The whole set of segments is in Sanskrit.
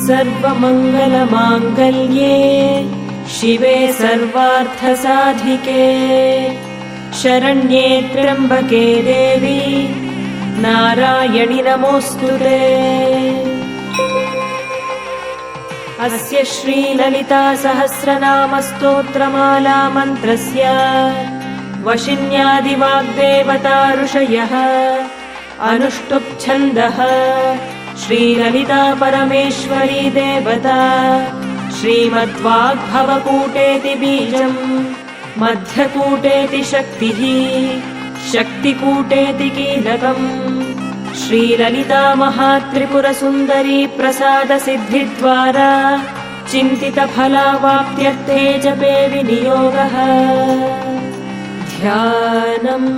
सर्वमङ्गलमाङ्गल्ये शिवे सर्वार्थसाधिके शरण्ये त्र्यम्बके देवी नारायणि नमोऽस्तुते। अस्य श्रीललिता सहस्रनाम स्तोत्रमाला मन्त्रस्य वशिन्यादिवाग्देवता ऋषयः अनुष्टुप् छन्दः श्रीललिता परमेश्वरी देवता श्रीमद्वाग्भवकूटेति बीजम् मध्यकूटेति शक्तिः शक्तिकूटेति कीलकम् श्रीललिता महात्रिपुरसुन्दरी प्रसादसिद्धिद्वारा चिन्तितफलावाप्त्यर्थे जपे विनियोगः। ध्यानम्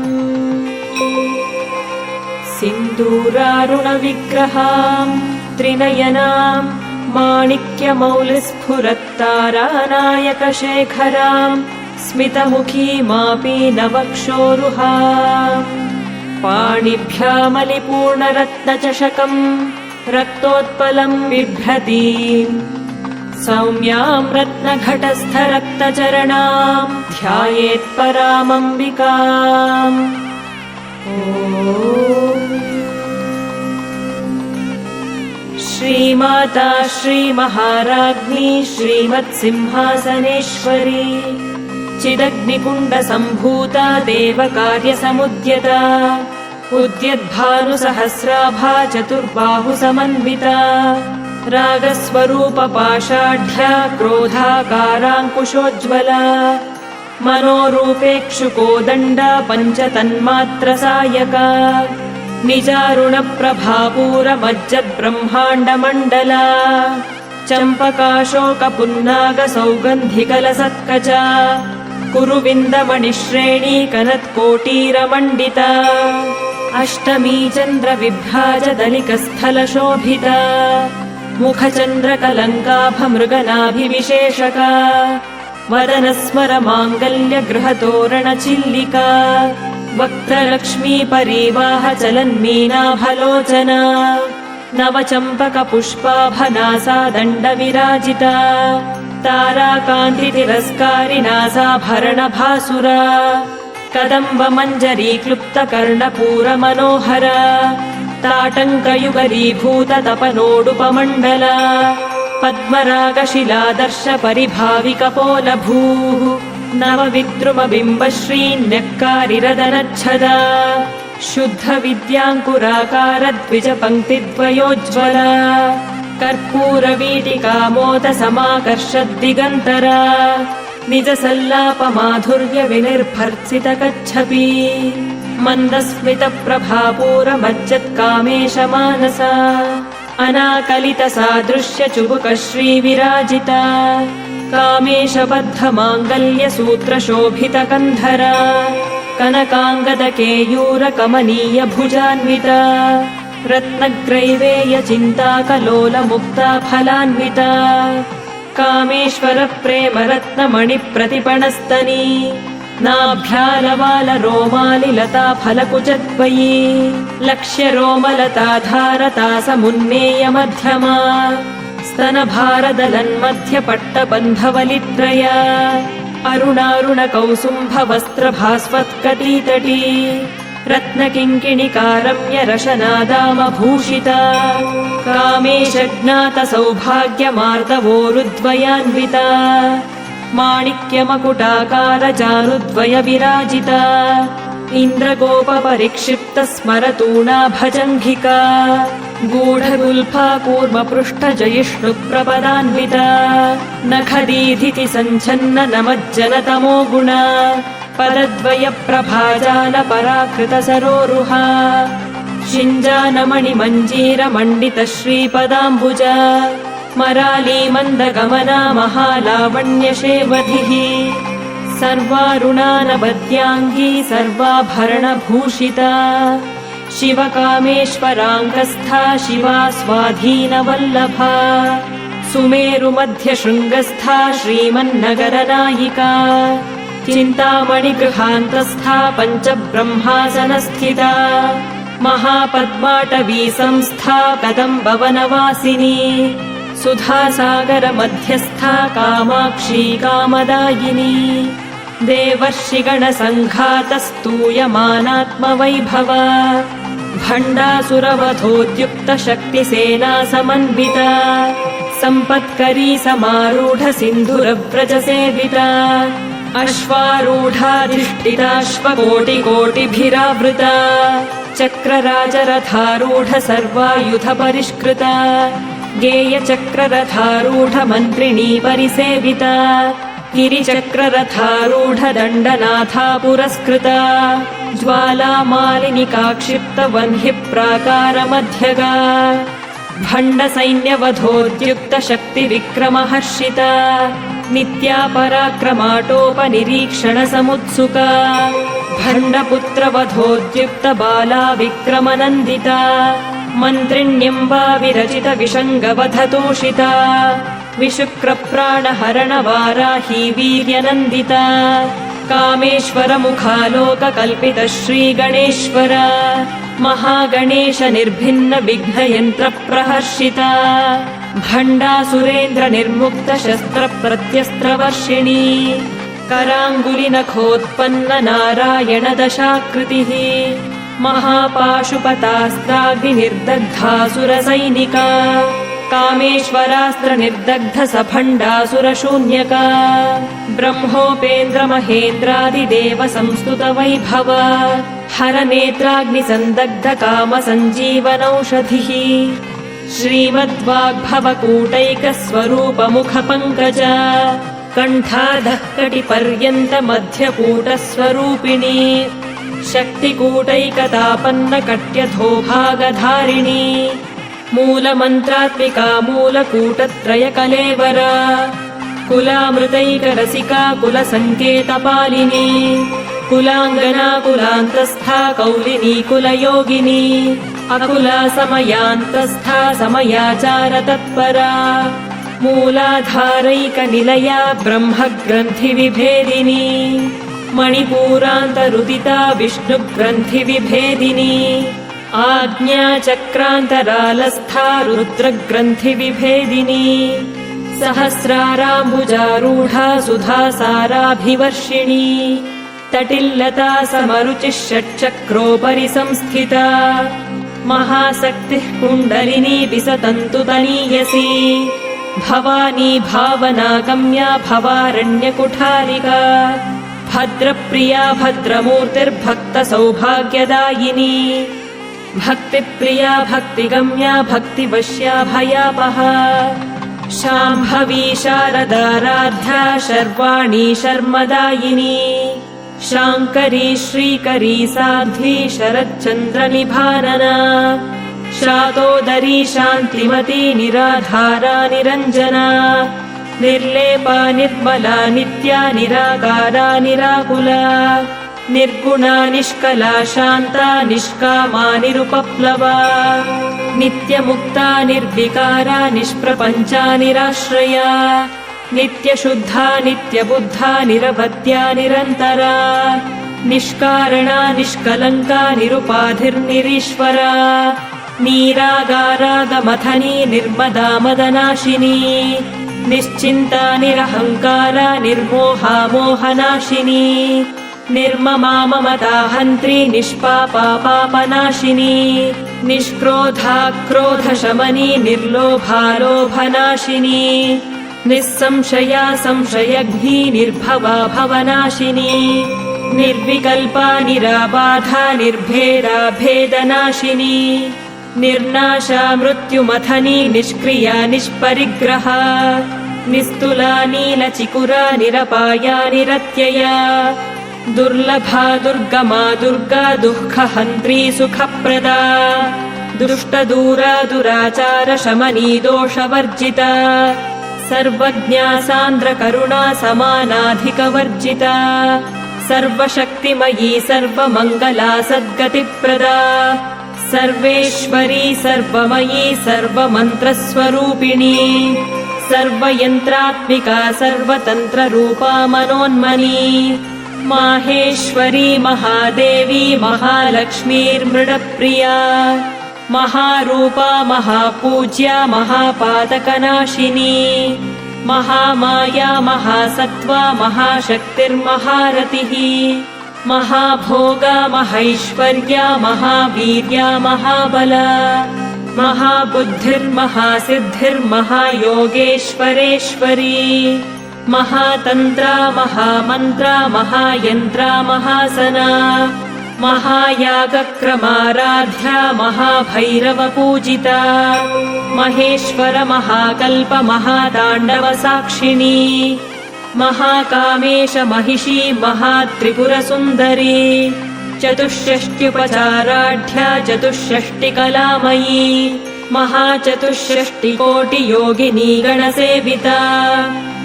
सिन्दूरारुणविग्रहाम् त्रिनयनाम् माणिक्यमौलिस्फुरत्तारानायकशेखराम् स्मितमुखीमापीनवक्षोरुहाम् पाणिभ्यामलिपूर्णरत्नचषकम् रक्तोत्पलम् बिभ्रतीम् सौम्याम् रत्नघटस्थरक्तचरणाम् ध्यायेत्परामम्बिकाम्। श्रीमाता श्रीमहाराज्ञी श्रीमत्सिंहासनेश्वरी चिदग्निकुण्डसम्भूता देवकार्यसमुद्यता उद्यद्भानुसहस्राभा चतुर्बाहुसमन्विता रागस्वरूपपाषाढ्या क्रोधाकाराङ्कुशोज्ज्वला मनोरूपेक्षुकोदण्डा पञ्चतन्मात्रसायका निजारुणप्रभापूरमज्जद्ब्रह्माण्डमण्डला चम्पकाशोकपुन्नागसौगन्धिकलसत्कचा कुरुविन्दमणिश्रेणी कनत्कोटीरमण्डिता अष्टमी चन्द्रविभ्राजदलिकस्थलशोभिता मुखचन्द्रकलङ्काभमृगनाभिविशेषका वदनस्मरमाङ्गल्यगृहतोरणचिल्लिका वक्त्रलक्ष्मीपरीवाहचलन्मीनाभलोचना नवचम्पकपुष्पाभनासा दण्डविराजिता ताराकान्तितिरस्कारिनासाभरणभासुरा कदम्बमञ्जरीक्लुप्तकर्णपूरमनोहरा ताटङ्कयुगलीभूततपनोडुपमण्डला पद्मरागशिलादर्शपरिभाविकपोलभूः नवविद्रुमबिम्बश्रीन्यक्कारिरदनच्छदा शुद्धविद्याङ्कुराकारद्विजपङ्क्तिद्वयोज्ज्वला कर्पूरवीटिकामोदसमाकर्षद्दिगन्तरा निजसल्लापमाधुर्यविनिर्भर्त्सितकच्छपी मन्दस्मितप्रभापूरमज्जत्कामेशमानसा अनाकलितसादृश्यचुबुकश्रीविराजिता कामेशबद्धमाङ्गल्यसूत्रशोभितकन्धरा कनकाङ्गदकेयूरकमनीयभुजान्विता रत्नग्रैवेयचिन्ताकलोलमुक्ता फलान्विता कामेश्वरप्रेमरत्नमणिप्रतिपणस्तनी नाभ्यालवालरोमालिलता फलकुचद्वयी लक्ष्यरोमलताधारतासमुन्नेयमध्यमा स्तनभारदलन्मध्यपट्टबन्धवलित्रया अरुणारुणकौसुम्भवस्त्रभास्वत्कटीतटी रत्नकिङ्किणिकारम्यरशनादामभूषिता कामेशज्ञातसौभाग्यमार्दवोरुद्वयान्विता माणिक्यमकुटाकारजानुद्वयविराजिता इन्द्रगोपपरिक्षिप्तस्मरतूणाभजङ्घिका गूढगुल्फा कूर्मपृष्ठजयिष्णुप्रपदान्विता नखदीधिति सञ्छन्न नमज्जनतमो गुणा पदद्वयप्रभाजालपराकृतसरोरुहा शिञ्जानमणिमञ्जीरमण्डितश्रीपदाम्बुजा मरालीमन्दगमना महालावण्यशेवधिः सर्वारुणानवद्याङ्गी सर्वाभरणभूषिता शिवकामेश्वराङ्गस्था शिवा स्वाधीनवल्लभा सुमेरुमध्यशृङ्गस्था श्रीमन्नगरनायिका चिन्तामणिगृहान्तस्था पञ्चब्रह्मासनस्थिता महापद्माटवी संस्था कदम्बवनवासिनी सुधासागरमध्यस्था कामाक्षी कामदायिनी देवर्षिगणसङ्घातस्तूयमानात्मवैभव भण्डासुरवधोद्युक्तशक्तिसेना समन्विता सम्पत्करी समारूढ सिन्धुरव्रजसेविता अश्वारूढाधिष्ठिताश्वकोटिकोटिभिरावृता चक्रराजरथारूढ सर्वायुधपरिष्कृता गेयचक्ररथारूढ मन्त्रिणी परिसेविता गिरिचक्ररथारूढ दण्डनाथा पुरस्कृता ज्वालामालिनिकाक्षिप्तवह्निप्राकारमध्यगा भण्डसैन्यवधोद्युक्तशक्तिविक्रमहर्षिता नित्या पराक्रमाटोपनिरीक्षणसमुत्सुका भण्डपुत्रवधोद्युक्तबाला विक्रमनन्दिता मन्त्रिण्यम्बा विरचितविषङ्गवधतोषिता विशुक्रप्राणहरणवाराही वीर्यनन्दिता कामेश्वरमुखालोककल्पित श्रीगणेश्वर महागणेश निर्भिन्न विघ्नयन्त्रप्रहर्षिता भण्डासुरेन्द्र निर्मुक्त शस्त्रप्रत्यस्त्रवर्षिणी कराङ्गुलिनखोत्पन्न नारायण दशाकृतिः महापाशुपतास्त्राग्निर्दग्धासुरसैनिका कामेश्वरास्त्र निर्दग्ध सभण्डासुरशून्यका ब्रह्मोपेन्द्र महेन्द्रादिदेव संस्तुत वैभव हरनेत्राग्निसन्दग्ध कामसञ्जीवनौषधिः श्रीमद्वाग्भवकूटैकस्वरूपमुखपङ्कज कण्ठाधः कटिपर्यन्त मध्यकूटस्वरूपिणी शक्तिकूटैकतापन्न कट्यथोभागधारिणी मूलमन्त्रात्मिका मूलकूटत्रयकलेवरा कुलामृतैकरसिका कुलसङ्केतपालिनी कुलाङ्गना कुलान्तस्था कौलिनी कुलयोगिनी अकुला समयान्तस्था समयाचारतत्परा मूलाधारैकनिलया ब्रह्मग्रन्थिविभेदिनी मणिपूरान्तरुदिता विष्णुग्रन्थिविभेदिनी आज्ञाचक्रान्तरालस्था रुद्रग्रन्थिविभेदिनी सहस्राराम्बुजारूढा सुधासाराभिवर्षिणी तटिल्लता समरुचिः षट्चक्रोपरि संस्थिता महाशक्तिः कुण्डलिनी विसतन्तु तनीयसी भवानी भावनागम्या भवारण्यकुठारिका भद्रप्रिया भद्रमूर्तिर्भक्तसौभाग्यदायिनी भक्तिप्रिया भक्तिगम्या भक्तिवश्या भयापहा शाम्भवी शारदाराध्या शर्वाणी शर्मदायिनी शाङ्करी श्रीकरी साध्वी शरच्चन्द्रनिभानना शातोदरी शान्तिमती निराधारा निरञ्जना निर्लेपा निर्मला नित्या निराकारा निराकुला निर्गुणा निष्कला शान्ता निष्कामा निरुपप्लवा नित्यमुक्ता निर्विकारा निष्प्रपञ्चा निराश्रया नित्यशुद्धा नित्यबुद्धा निरवद्या निरन्तरा निष्कारणा निष्कलङ्का निरुपाधिर्निरीश्वरा नीरागारागमथनी निर्मदा मदनाशिनी निश्चिन्ता निरहङ्कारा निर्मोहा मोहनाशिनी निर्ममा ममताहन्त्री निष्पापा पापनाशिनी निष्क्रोधा क्रोधशमनी निर्लोभा लोभनाशिनी निस्संशया संशयघ्नी निर्भवा भवनाशिनी निर्विकल्पा निराबाधा निर्भेदा भेदनाशिनी निर्नाशा मृत्युमथनी निष्क्रिया निष्परिग्रहा निस्तुला नीलचिकुरा निरपाया निरत्यया दुर्लभा दुर्गमा दुर्गा दुःखहन्त्री सुखप्रदा दुष्टदूरा दुराचार शमनी दोषवर्जिता सर्वज्ञा सान्द्रकरुणा समानाधिकवर्जिता सर्वशक्तिमयी सर्वमङ्गला सद्गतिप्रदा सर्वेश्वरी सर्वमयी सर्वमन्त्रस्वरूपिणी सर्वयन्त्रात्मिका सर्वतन्त्ररूपा मनोन्मनी माहेश्वरी महादेवी महालक्ष्मीर्मृडप्रिया महारूपा महापूज्या महापातकनाशिनी महामाया महासत्त्वा महाशक्तिर्महारतिः महाभोगा महैश्वर्या महावीर्या महाबला महाबुद्धिर्महासिद्धिर्महायोगेश्वरेश्वरी महातन्त्रा महामन्त्रा महायन्त्रा महासना महायागक्रमाराध्या महाभैरवपूजिता महेश्वर महाकल्प महाताण्डवसाक्षिणी महाकामेश महिषी महात्रिपुरसुन्दरी चतुष्षष्ट्युपचाराढ्या चतुष्षष्टिकलामयी महाचतुष्षष्टिकोटियोगिनी गणसेविता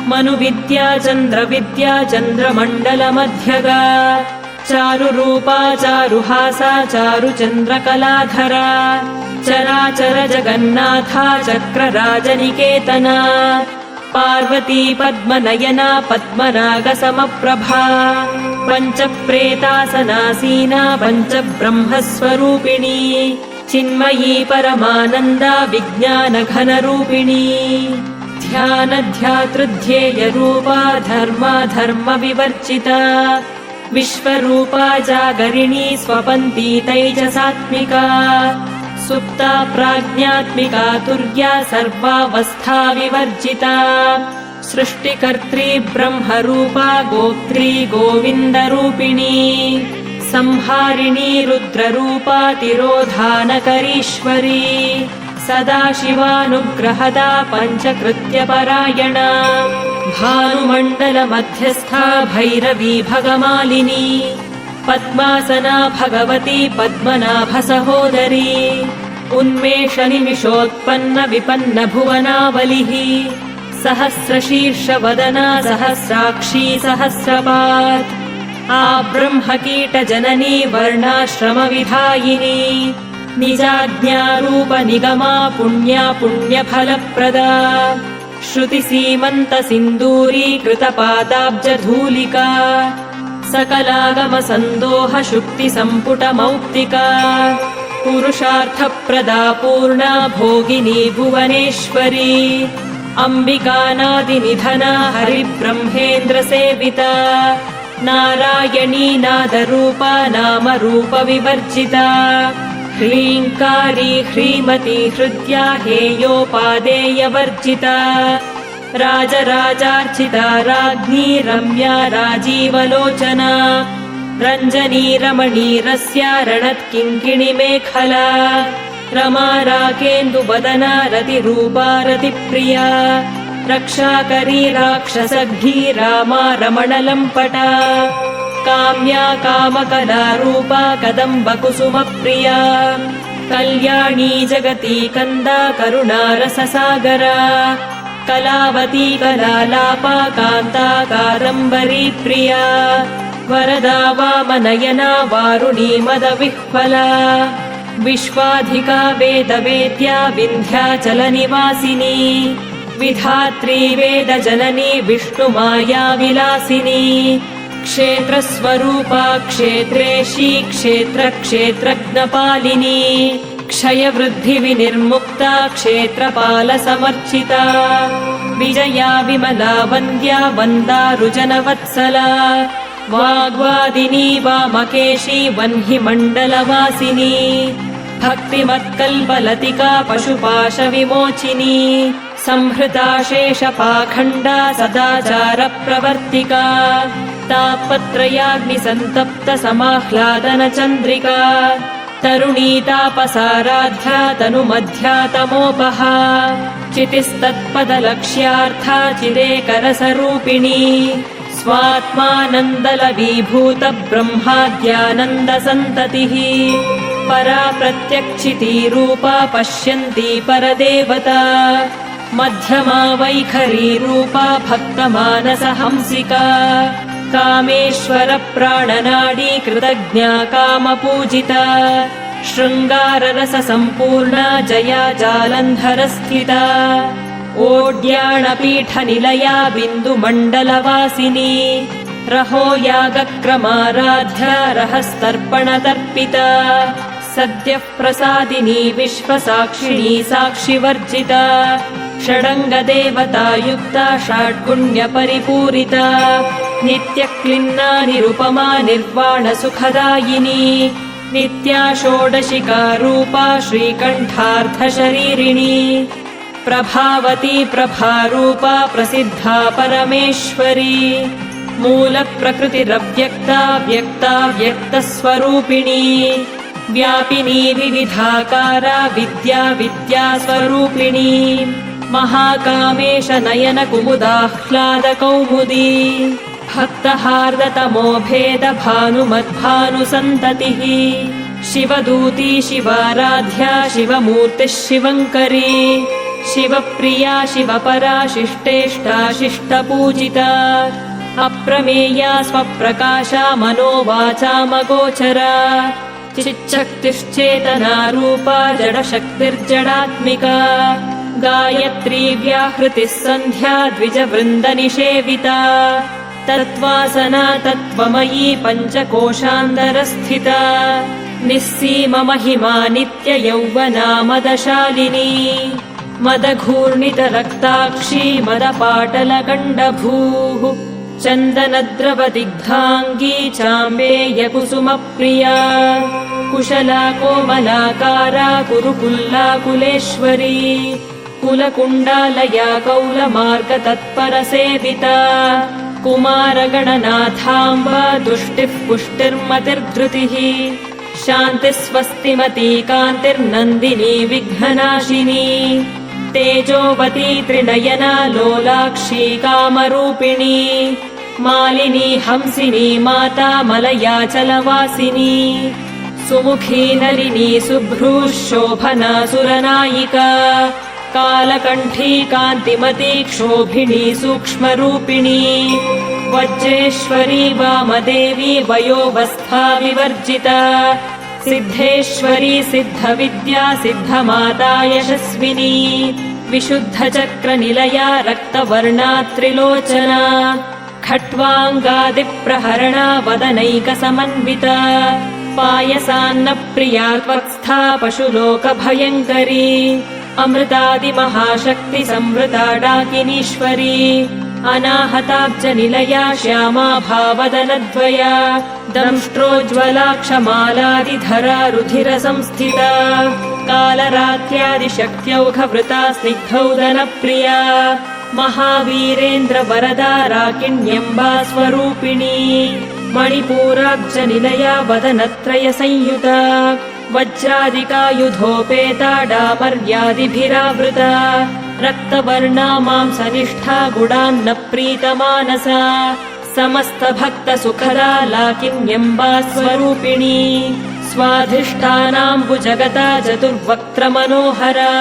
मनुविद्या चन्द्रविद्या चन्द्रमण्डलमध्यगा चारुरूपा चारुहासा चारुचन्द्रकलाधरा चराचर जगन्नाथा चक्रराजनिकेतना पार्वती पद्मनयना पद्मनागसमप्रभा पञ्चप्रेतासनासीना पञ्चब्रह्मस्वरूपिणी चिन्मयी परमानन्दा विज्ञानघनरूपिणी ध्यानध्यातृध्येयरूपा धर्माधर्मविवर्जिता विश्वरूपा जागरिणी स्वपन्ती तैजसात्मिका सुप्ता प्राज्ञात्मिका तुर्या सर्वावस्था विवर्जिता सृष्टिकर्त्री ब्रह्मरूपा गोप्त्री गोविन्दरूपिणी संहारिणी रुद्ररूपा तिरोधानकरीश्वरी सदाशिवानुग्रहदा पञ्चकृत्यपरायणा भानुमण्डलमध्यस्था भैरवी भगमालिनी पद्मासना भगवती पद्मनाभसहोदरी उन्मेषनिमिषोत्पन्न विपन्न भुवनावलिः सहस्रशीर्षवदना सहस्राक्षी सहस्रपात् आब्रह्मकीटजननी वर्णाश्रमविधायिनी निजाज्ञारूपनिगमा पुण्या पुण्यफलप्रदा श्रुतिसीमन्तसिन्दूरीकृतपादाब्जधूलिका सकलागमसन्दोह शुक्तिसम्पुटमौक्तिका पुरुषार्थप्रदा पूर्णा भोगिनी भुवनेश्वरी अम्बिकानादिनिधना हरिब्रह्मेन्द्रसेविता नारायणी नादरूपा नामरूपविवर्जिता ह्रीङ्कारी ह्रीमती हृद्या हेयोपादेयवर्जिता राजराजार्चिता राज्ञी रम्या राजीवलोचना रञ्जनी रमणीरस्या रणत्किङ्किणिमेखला रमा राकेन्दुवदना रतिरूपा रतिप्रिया रक्षाकरी राक्षसघ्नी रामा रमणलम्पटा काम्या कामकलारूपा कदम्बकुसुमप्रिया कल्याणी जगती कन्दा करुणारससागरा कलावती कलालापा कान्ता कादम्बरी प्रिया वरदा वामनयना वारुणी मदविह्वला विश्वाधिका वेदवेद्या विन्ध्याचलनिवासिनी विधात्री वेदजननी विष्णुमाया विलासिनी क्षेत्रस्वरूपा क्षेत्रेशी क्षेत्रक्षेत्रज्ञपालिनी क्षयवृद्धिविनिर्मुक्ता क्षेत्रपालसमर्चिता विजया विमला वन्द्या वन्दारुजनवत्सला वाग्वादिनी वामकेशी वह्निमण्डलवासिनी भक्तिमत्कल्पलतिका पशुपाशविमोचिनी संहृता शेषपाखण्डा सदाचारप्रवर्तिका तापत्रयाग्निसन्तप्त समाह्लादनचन्द्रिका तरुणी तापसाराध्या तनुमध्या तमोपहा चितिस्तत्पदलक्ष्यार्था चिदेकरसरूपिणी स्वात्मानन्दलवीभूत ब्रह्माद्यानन्दसन्ततिः परा प्रत्यक्षितीरूपा पश्यन्ती परदेवता मध्यमा वैखरीरूपा भक्तमानसहंसिका कामेश्वर प्राणनाडी कृतज्ञा कामपूजिता शृङ्गाररससम्पूर्णा जया जालन्धरस्थिता ओड्याणपीठनिलया बिन्दुमण्डलवासिनी रहो यागक्रमाराध्या रहस्तर्पणतर्पिता सद्यः प्रसादिनी विश्वसाक्षिणी साक्षिवर्जिता षडङ्गदेवतायुक्ता षड्गुण्यपरिपूरिता नित्यक्लिन्ना निरुपमा निर्वाणसुखदायिनी नित्या षोडशिका रूपा श्रीकण्ठार्धशरीरिणी प्रभावती प्रभारूपा प्रसिद्धा परमेश्वरी मूलप्रकृतिरव्यक्ता व्यक्ता व्यक्तस्वरूपिणी व्यापिनी विविधाकारा विद्या विद्यास्वरूपिणी महाकामेश नयन कुमुदाह्लादकौमुदी भक्तहार्दतमो भेद भानुमद्भानुसन्ततिः शिवदूती शिवाराध्या शिवमूर्तिः शिवङ्करी शिवप्रिया शिवपरा शिष्टेष्टा शिष्टपूजिता अप्रमेया स्वप्रकाशा मनोवाचामगोचरा चिच्छक्तिश्चेतना रूपा जडशक्तिर्जडात्मिका गायत्री व्याहृतिः सन्ध्या द्विजवृन्दनिषेविता तत्त्वासना तत्त्वमयी पञ्चकोशान्तरस्थिता निःसीममहिमा नित्ययौवना मदशालिनी मदघूर्णितरक्ताक्षी मदपाटलगण्डभूः चन्दनद्रवदिग्धाङ्गी चाम्बेयकुसुमप्रिया कुशला कोमलाकारा कुरुकुल्लाकुलेश्वरी कुलकुण्डालया कौलमार्गतत्परसेविता कुमारगणनाथाम्बा तुष्टिः पुष्टिर्मतिर्धृतिः शान्तिस्वस्तिमती कान्तिर्नन्दिनी विघ्ननाशिनी तेजोवती त्रिनयना लोलाक्षी कामरूपिणी मालिनी हंसिनी माता मलयाचलवासिनी सुमुखी नलिनी शुभ्रूः शोभना सुरनायिका कालकण्ठी कान्तिमती क्षोभिणी सूक्ष्मरूपिणी वज्रेश्वरी वामदेवी वयोवस्था विवर्जिता सिद्धेश्वरी सिद्धविद्या सिद्धमाता यशस्विनी विशुद्धचक्रनिलया रक्तवर्णा त्रिलोचना खट्वाङ्गादिप्रहरणा वदनैकसमन्विता पायसान्नप्रिया त्वत्स्था पशुलोकभयङ्करी अमृतादिमहाशक्तिसंवृता डाकिनीश्वरी अनाहताब्जनिलया श्यामा भावदनद्वया दंष्ट्रोज्ज्वलाक्षमालादिधरा रुधिरसंस्थिता कालरात्र्यादिशक्त्यौघवृता स्निग्धौदनप्रिया महावीरेन्द्रवरदा राकिण्यम्बा स्वरूपिणी मणिपूराब्जनिलया वदनत्रयसंयुता वज्रादिकायुधोपेता डामर्यादिभिरावृता रक्तवर्णा मांसनिष्ठा गुडान्नप्रीतमानसा समस्तभक्तसुखदा लाकिन्यम्बा स्वरूपिणी स्वाधिष्ठानाम्बुजगता चतुर्वक्त्रमनोहरा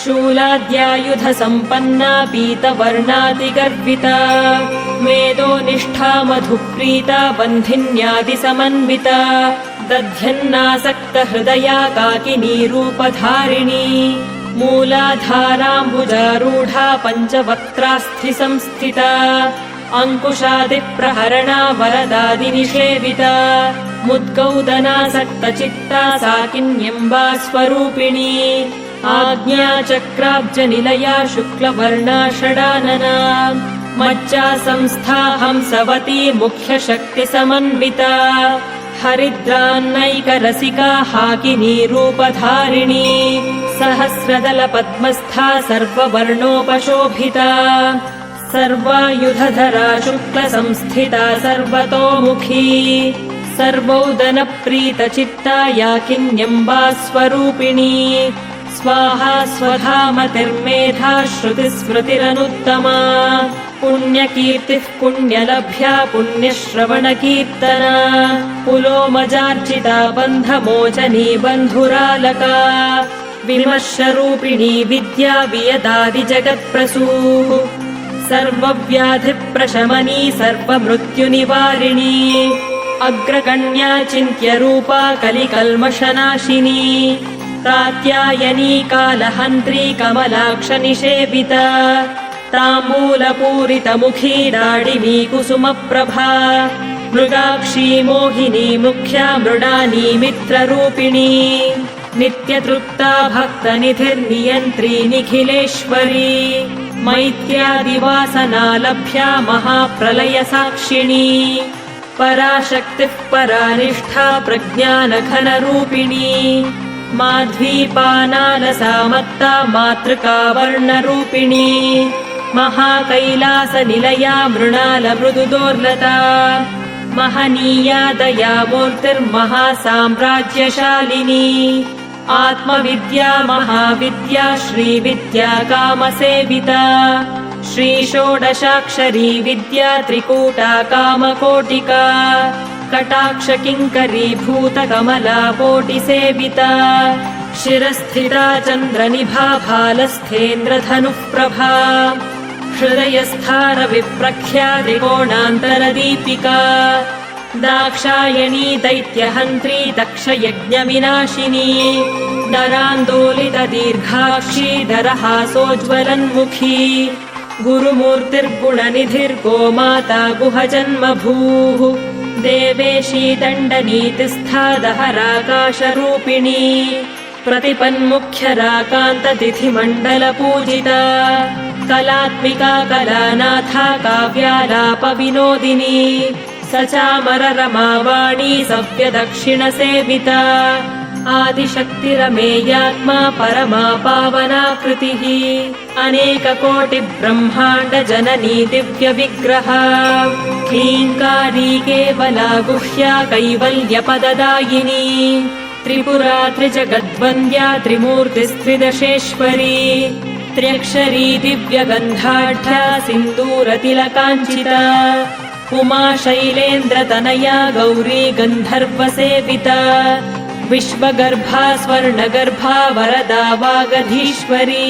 शूलाद्यायुधसम्पन्ना पीतवर्णादिगर्विता मेदोनिष्ठा मधुप्रीता बन्धिन्यादिसमन्विता दध्यन्नासक्तहृदया काकिनी रूपधारिणी मूलाधाराम्बुजारूढा पञ्चवक्त्रास्थिसंस्थिता अङ्कुशादिप्रहरणा वरदादिनिषेविता मुद्गौदनासक्तचित्ता साकिन्यम्बा स्वरूपिणी आज्ञाचक्राब्जनिलया शुक्लवर्णा षडानना मज्जा संस्था हंसवती मुख्यशक्तिसमन्विता हरिद्रान्नैकरसिका हाकिनी रूपधारिणी सहस्रदलपद्मस्था सर्ववर्णोपशोभिता सर्वायुधधरा शुक्लसंस्थिता सर्वतोमुखी सर्वौदनप्रीतचित्ता याकिन्यम्बा स्वरूपिणी स्वाहा स्वधामतिर्मेधा श्रुतिस्मृतिरनुत्तमा पुण्यकीर्तिः पुण्यलभ्या पुण्यश्रवणकीर्तना पुलोमजार्चिता बन्धमोचनी बन्धुरालका विमर्शरूपिणी विद्या वियदादिजगत्प्रसूः सर्वव्याधिप्रशमनी सर्वमृत्युनिवारिणी अग्रगण्या चिन्त्यरूपा कलिकल्मषनाशिनी कात्यायनी कालहन्त्री कमलाक्षनिषेविता ताम्बूलपूरितमुखी दाडिमी कुसुमप्रभा मृगाक्षी मोहिनी मुख्या मृडानी मित्ररूपिणी नित्यतृप्ता भक्तनिधिर्नियन्त्री निखिलेश्वरी मैत्र्यादिवासना लभ्या महाप्रलयसाक्षिणी पराशक्तिः परानिष्ठा प्रज्ञानघनरूपिणी माध्वीपानालसामत्ता मातृका वर्णरूपिणी महाकैलासनिलया मृणालमृदुदोर्लता महनीया दयामूर्तिर्महासाम्राज्यशालिनी आत्मविद्या महाविद्या श्रीविद्या कामसेविता श्रीषोडशाक्षरी विद्या त्रिकूटा कामकोटिका कटाक्षकिङ्करी भूतकमला कोटिसेविता शिरस्थिता चन्द्रनिभा भालस्थेन्द्रधनुः प्रभा हृदयस्थानविप्रख्या त्रिकोणान्तरदीपिका दाक्षायणी दैत्यहन्त्री दक्षयज्ञविनाशिनी दरान्दोलितदीर्घाक्षी दरहासोज्ज्वलन्मुखी गुरुमूर्तिर्गुणनिधिर्गोमाता गुहजन्मभूः देवेशी दण्डनीतिस्था दहराकाशरूपिणी प्रतिपन्मुख्यराकान्ततिथिमण्डलपूजिता कलात्मिका कलानाथा काव्यालापविनोदिनी सचामररमावाणी सव्यदक्षिणसेविता आदिशक्तिरमेयात्मा परमा पावनाकृतिः अनेककोटिब्रह्माण्डजननी दिव्यविग्रहा क्लीङ्कारी केवला गुह्या कैवल्यपददायिनी त्रिपुरा त्रिजगद्वन्द्या त्रिमूर्तिस्त्रिदशेश्वरी त्र्यक्षरी दिव्यगन्धाढ्या सिन्दूरतिलकाञ्चिता उमा शैलेन्द्रतनया गौरी गन्धर्वसेविता विश्वगर्भा स्वर्णगर्भा वरदा वागधीश्वरी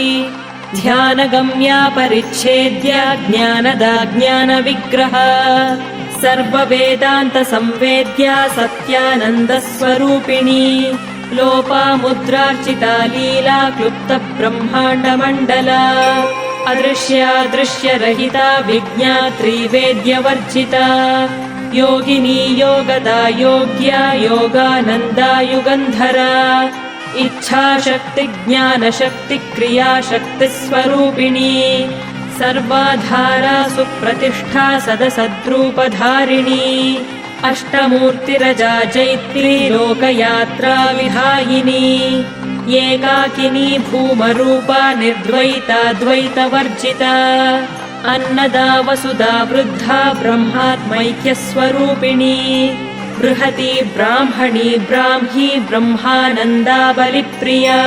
ध्यानगम्या परिच्छेद्या ज्ञानदा ज्ञानविग्रहा सर्ववेदान्तसंवेद्या सत्यानन्दस्वरूपिणी लोपामुद्रार्चिता लीला क्लुप्तब्रह्माण्डमण्डला अदृश्यादृश्यरहिता विज्ञात्री वेद्यवर्जिता योगिनी योगदा योग्या योगानन्दा युगन्धरा इच्छाशक्ति ज्ञानशक्ति क्रियाशक्तिस्वरूपिणी सर्वाधारा सुप्रतिष्ठा सदसद्रूपधारिणी अष्टमूर्तिरजा चैत्री लोकयात्रा विधायिनी एकाकिनी भूमरूपा निर्द्वैता द्वैतवर्जिता अन्नदा वसुधा वृद्धा ब्रह्मात्मैक्यस्वरूपिणी बृहती ब्राह्मणी ब्राह्मी ब्रह्मानन्दा बलिप्रिया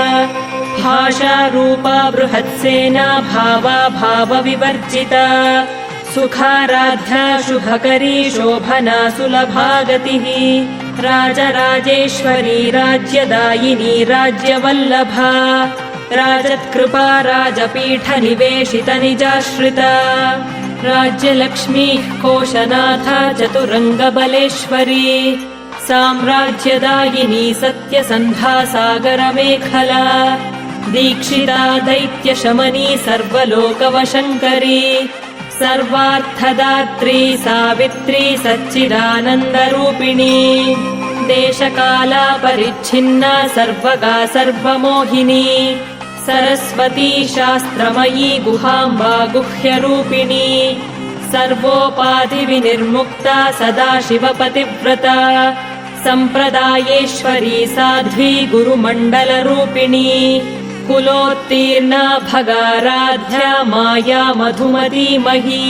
भाषारूपा बृहत्सेना भावा भावविवर्जिता सुखाराध्या शुभकरी शोभना सुलभागतिः राजराजेश्वरी राज्यदायिनी राज्यवल्लभा राजत्कृपा राजपीठनिवेशितनिजाश्रिता राज्यलक्ष्मीः कोशनाथा चतुरङ्गबलेश्वरी साम्राज्यदायिनी सत्यसन्धा सागरमेखला दीक्षिता दैत्यशमनी सर्वलोकवशङ्करी सर्वार्थदात्री सावित्री सच्चिदानन्दरूपिणी देशकाला परिच्छिन्ना सर्वगा सर्वमोहिनी सरस्वती शास्त्रमयी गुहाम्बा गुह्यरूपिणी सर्वोपाधिविनिर्मुक्ता सदाशिवपतिव्रता सम्प्रदायेश्वरी साध्वी गुरुमण्डलरूपिणी कुलोत्तीर्णा भगाराध्या माया मधुमतीमही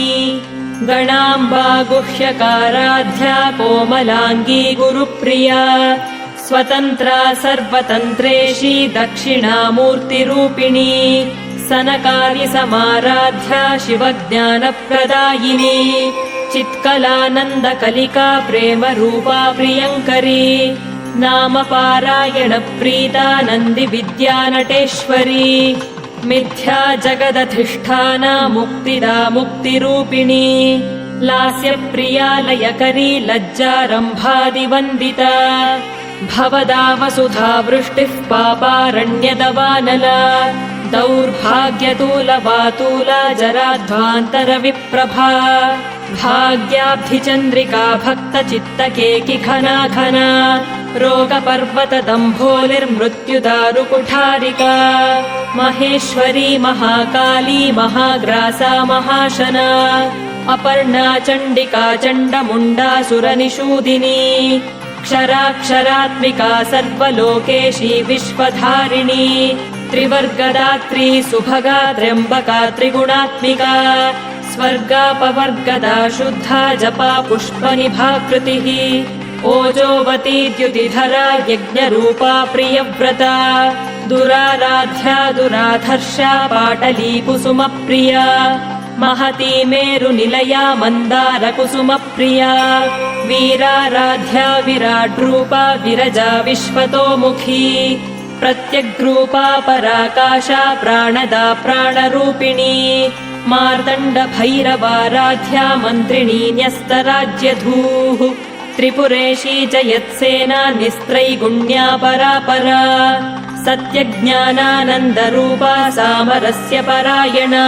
गणाम्बा गुह्यकाराध्या कोमलाङ्गी गुरुप्रिया स्वतन्त्रा सर्वतन्त्रेशी दक्षिणामूर्तिरूपिणी सनकादिसमाराध्या शिवज्ञानप्रदायिनी चित्कलानन्दकलिका प्रेमरूपा प्रियङ्करी नामपारायणप्रीता नन्दिविद्यानटेश्वरी मिथ्या जगदधिष्ठाना मुक्तिदा मुक्तिरूपिणी लास्यप्रिया लयकरी लज्जारम्भादिवन्दिता भवदा वसुधा वृष्टिः पापारण्यदवानला दौर्भाग्यतूलवातूला जराध्वान्तरविप्रभा भाग्याब्धिचन्द्रिका भक्तचित्तकेकि घना घना रोगपर्वतदम्भोलिर्मृत्युदारुकुठारिका महेश्वरी महाकाली महाग्रासा महाशना अपर्णा चण्डिका चण्डमुण्डासुरनिषूदिनी क्षराक्षरात्मिका सर्वलोकेशी विश्वधारिणी त्रिवर्गदात्री सुभगा त्र्यम्बका त्रिगुणात्मिका स्वर्गापवर्गदा शुद्धा जपा पुष्पनिभाकृतिः ओजोवती द्युतिधरा यज्ञरूपा प्रियव्रता दुराराध्या दुराधर्षा पाटली कुसुमप्रिया महती मेरुनिलया मन्दारकुसुमप्रिया वीराराध्या विराड्रूपा विरजा विश्वतोमुखी प्रत्यग्रूपा पराकाशा प्राणदा प्राणरूपिणी मार्तण्डभैरवाराध्या मन्त्रिणी न्यस्तराज्यधूः त्रिपुरेशी जयत्सेना निस्त्रैगुण्या परापरा सत्यज्ञानानन्दरूपा सामरस्य परायणा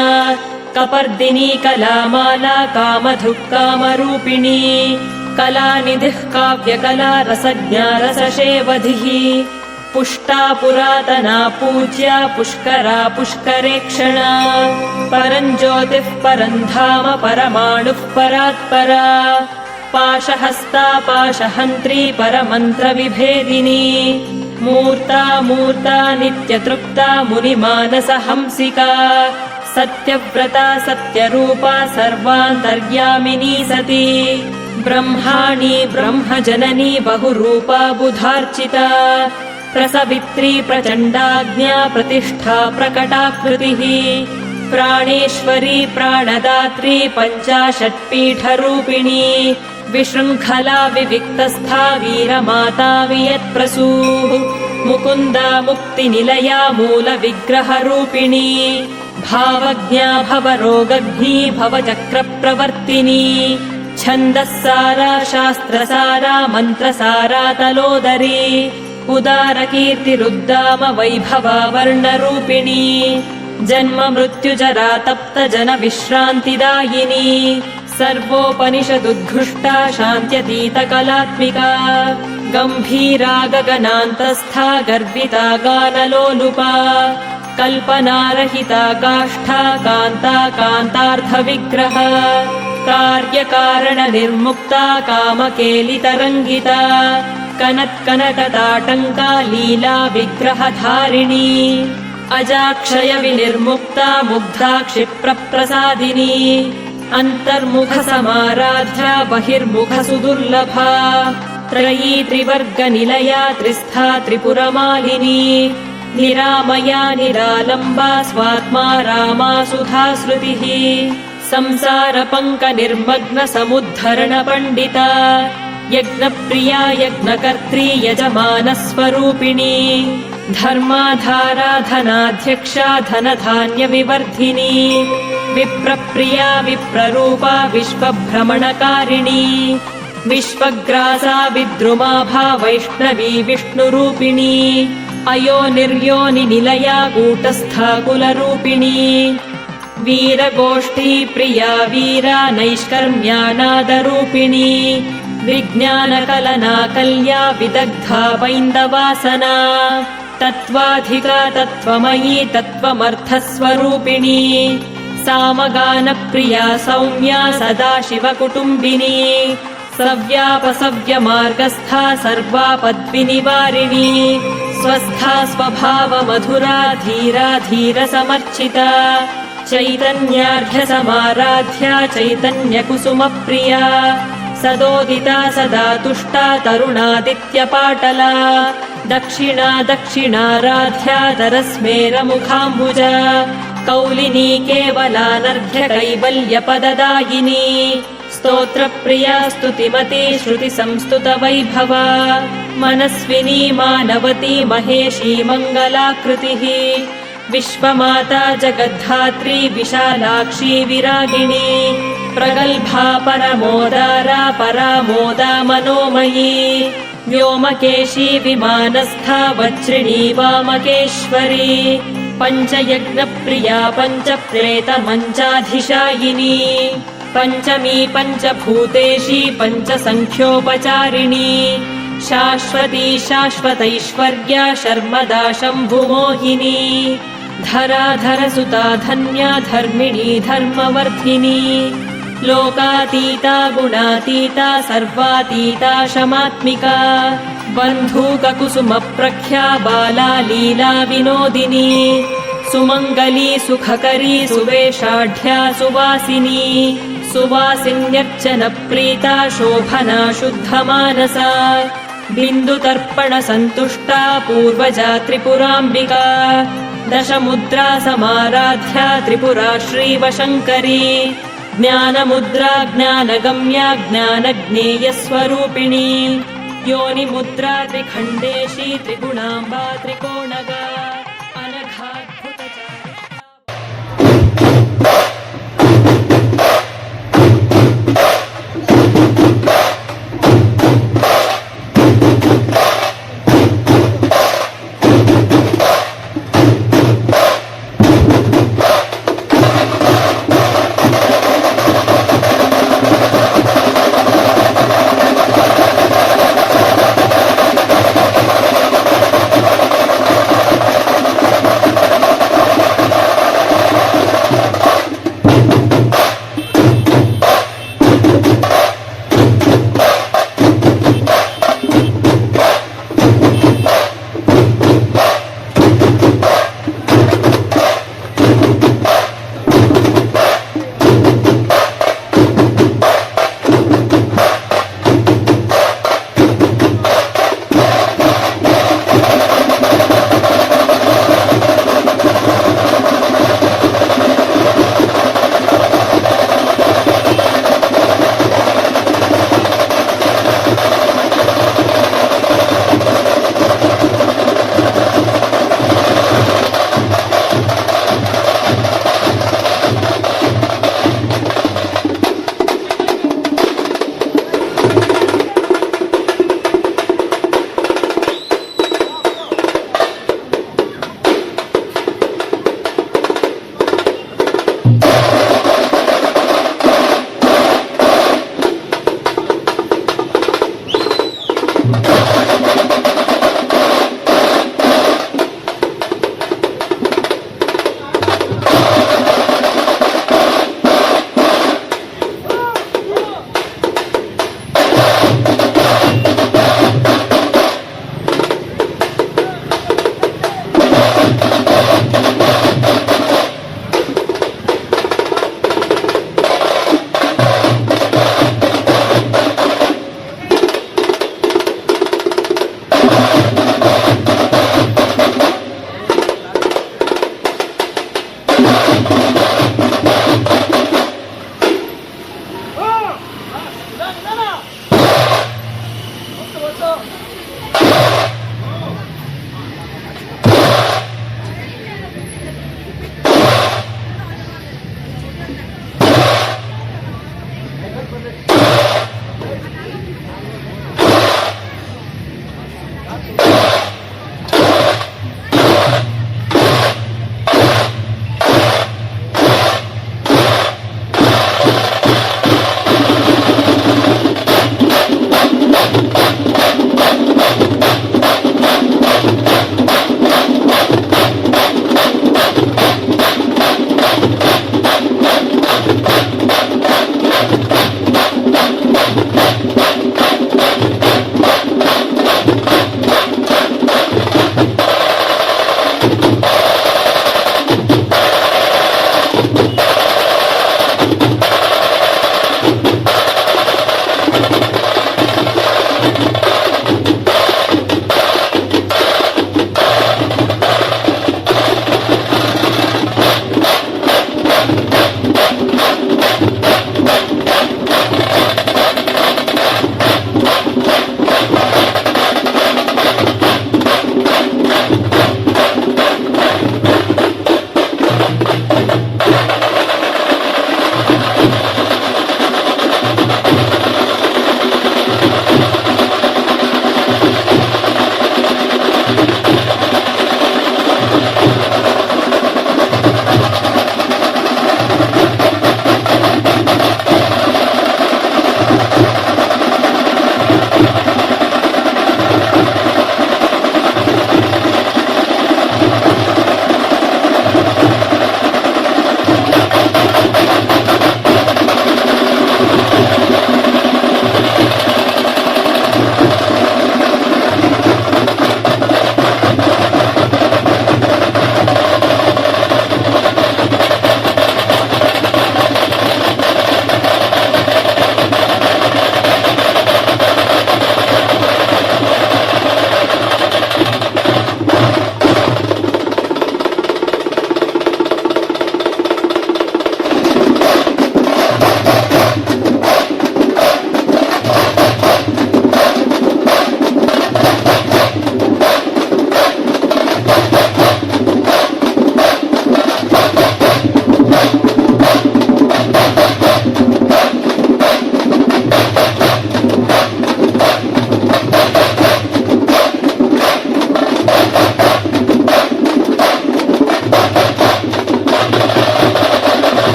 कपर्दिनी कलामाला कामधुक् कामरूपिणी कलानिधिः काव्यकला रसज्ञा रसशेवधिः पुष्टा पुरातना पूज्या पुष्करा पुष्करेक्षणा परञ्ज्योतिः परन्धाम परमाणुः परात्परा पाशहस्ता पाशहन्त्री परमन्त्रविभेदिनी मूर्ता मूर्ता नित्यतृप्ता मुनिमानसहंसिका सत्यव्रता सत्यरूपा सर्वान्तर्यामिनी सती ब्रह्माणी ब्रह्मजननी बहुरूपा बुधार्चिता प्रसवित्री प्रचण्डाज्ञा प्रतिष्ठा प्रकटाकृतिः प्राणेश्वरी प्राणदात्री पञ्चाशत्पीठरूपिणी विशृङ्खला विविक्तस्था वीरमाता वियत्प्रसूः मुकुन्दा मुक्तिनिलया मूलविग्रहरूपिणी भावज्ञा भवरोगघ्नी भवचक्रप्रवर्तिनी छन्दःसारा शास्त्रसारा मन्त्रसारा तलोदरी उदारकीर्तिरुद्दाम वैभवा वर्णरूपिणी जन्म मृत्युजरा तप्त जन विश्रान्तिदायिनी सर्वोपनिषदुद्घुष्टा शान्त्यतीतकलात्मिका गम्भीरा गगनान्तस्था गर्विता गानलोलुपा कल्पनारहिता काष्ठा कान्ता कान्तार्थविग्रह कार्यकारणनिर्मुक्ता कामकेलितरङ्गिता कनत्कनकताटङ्का लीला विग्रहधारिणी अजाक्षय विनिर्मुक्ता मुग्धा क्षिप्रप्रसादिनी अन्तर्मुखसमाराध्या बहिर्मुखसुदुर्लभा त्रयी त्रिवर्गनिलया त्रिस्था त्रिपुरमालिनी निरामया निरालम्बा स्वात्मा रामा सुधाश्रुतिः संसारपङ्कनिर्मग्नसमुद्धरणपण्डिता यज्ञप्रिया यज्ञकर्त्री यजमानस्वरूपिणी धर्माधारा धनाध्यक्षा धनधान्यविवर्धिनी विप्रप्रिया विप्ररूपा विश्वभ्रमणकारिणी विश्वग्रासा विद्रुमाभा वैष्णवी विष्णुरूपिणी अयोनिर्योनिनिलया कूटस्था कुलरूपिणी वीरगोष्ठी प्रिया वीरा नैष्कर्म्यानादरूपिणी विज्ञानकलना कल्या विदग्धा वैन्दवासना तत्त्वाधिका तत्त्वमयी तत्त्वमर्थस्वरूपिणी सामगानप्रिया सौम्या सदाशिवकुटुम्बिनी सव्यापसव्यमार्गस्था सर्वापद्विनिवारिणी स्वस्था स्वभावमधुरा धीरा धीरसमर्चिता चैतन्यार्घ्यसमाराध्या चैतन्यकुसुमप्रिया सदोदिता सदा तुष्टा तरुणादित्यपाटला दक्षिणा दक्षिणाराध्या दरस्मेरमुखाम्बुजा कौलिनी केवलानर्घ्य कैवल्यपददायिनी स्तोत्रप्रिया स्तुतिमती श्रुतिसंस्तुतवैभवा मनस्विनी मानवती महेशी मङ्गलाकृतिः विश्वमाता जगद्धात्री विशालाक्षी विरागिणी प्रगल्भा परमोदारा परामोदा मनोमयी व्योमकेशी विमानस्था वज्रिणी वामकेश्वरी पञ्चयज्ञप्रिया पञ्चप्रेतमञ्चाधिशायिनी पञ्चमी पञ्चभूतेशी पञ्चसङ्ख्योपचारिणी शाश्वती शाश्वतैश्वर्या शर्मदा शम्भुमोहिनी धराधरसुता धन्या धर्मिणी धर्मवर्धिनी लोकातीता गुणातीता सर्वातीता शमात्मिका बन्धूककुसुमप्रख्या बाला लीला विनोदिनी सुमङ्गली सुखकरी सुवेशाढ्या सुवासिनी सुवासिन्यर्चनप्रीता शोभना शुद्धमानसा बिन्दुतर्पणसन्तुष्टा पूर्वजा त्रिपुराम्बिका दशमुद्रा समाराध्या त्रिपुरा श्रीवशङ्करी ज्ञानमुद्रा ज्ञानगम्या ज्ञानज्ञेयस्वरूपिणी योनिमुद्रा त्रिखण्डेशी त्रिगुणाम्बा त्रिकोणगा अनघाद्भुतचारिष्टा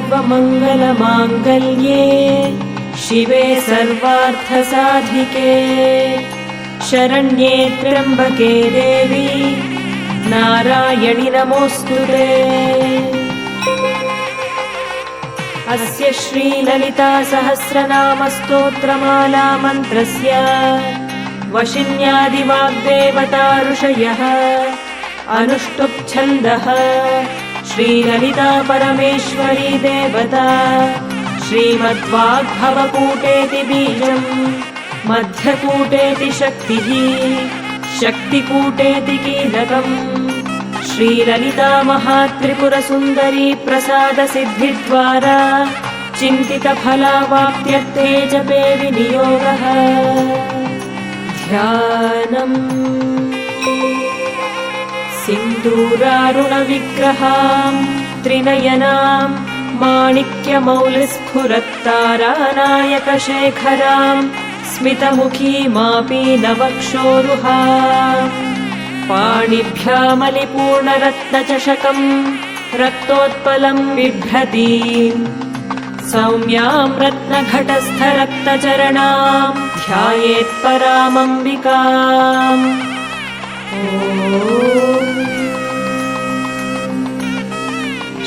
सर्वमङ्गलमाङ्गल्ये शिवे सर्वार्थसाधिके शरण्ये त्र्यम्बके देवी नारायणि नमोऽस्तुते। अस्य श्रीललिता सहस्रनाम स्तोत्रमाला मन्त्रस्य वशिन्यादिवाग्देवता ऋषयः अनुष्टुप् छन्दः श्रीललिता परमेश्वरी देवता श्रीमद्वाग्भवकूटेति बीजम् मध्यकूटेति शक्तिः शक्तिकूटेति कीलकम् श्रीललिता महात्रिपुरसुन्दरी प्रसादसिद्धिद्वारा चिन्तितफलावाप्त्यर्थे जपे विनियोगः। ध्यानम् सिन्दूरारुणविग्रहाम् त्रिनयनाम् माणिक्यमौलिस्फुरत्तारानायकशेखराम् स्मितमुखीमापीनवक्षोरुहाम् पाणिभ्यामलिपूर्णरत्नचषकम् रक्तोत्पलम् बिभ्रतीम् सौम्याम् रत्नघटस्थरक्तचरणाम् ध्यायेत्परामम्बिकाम्।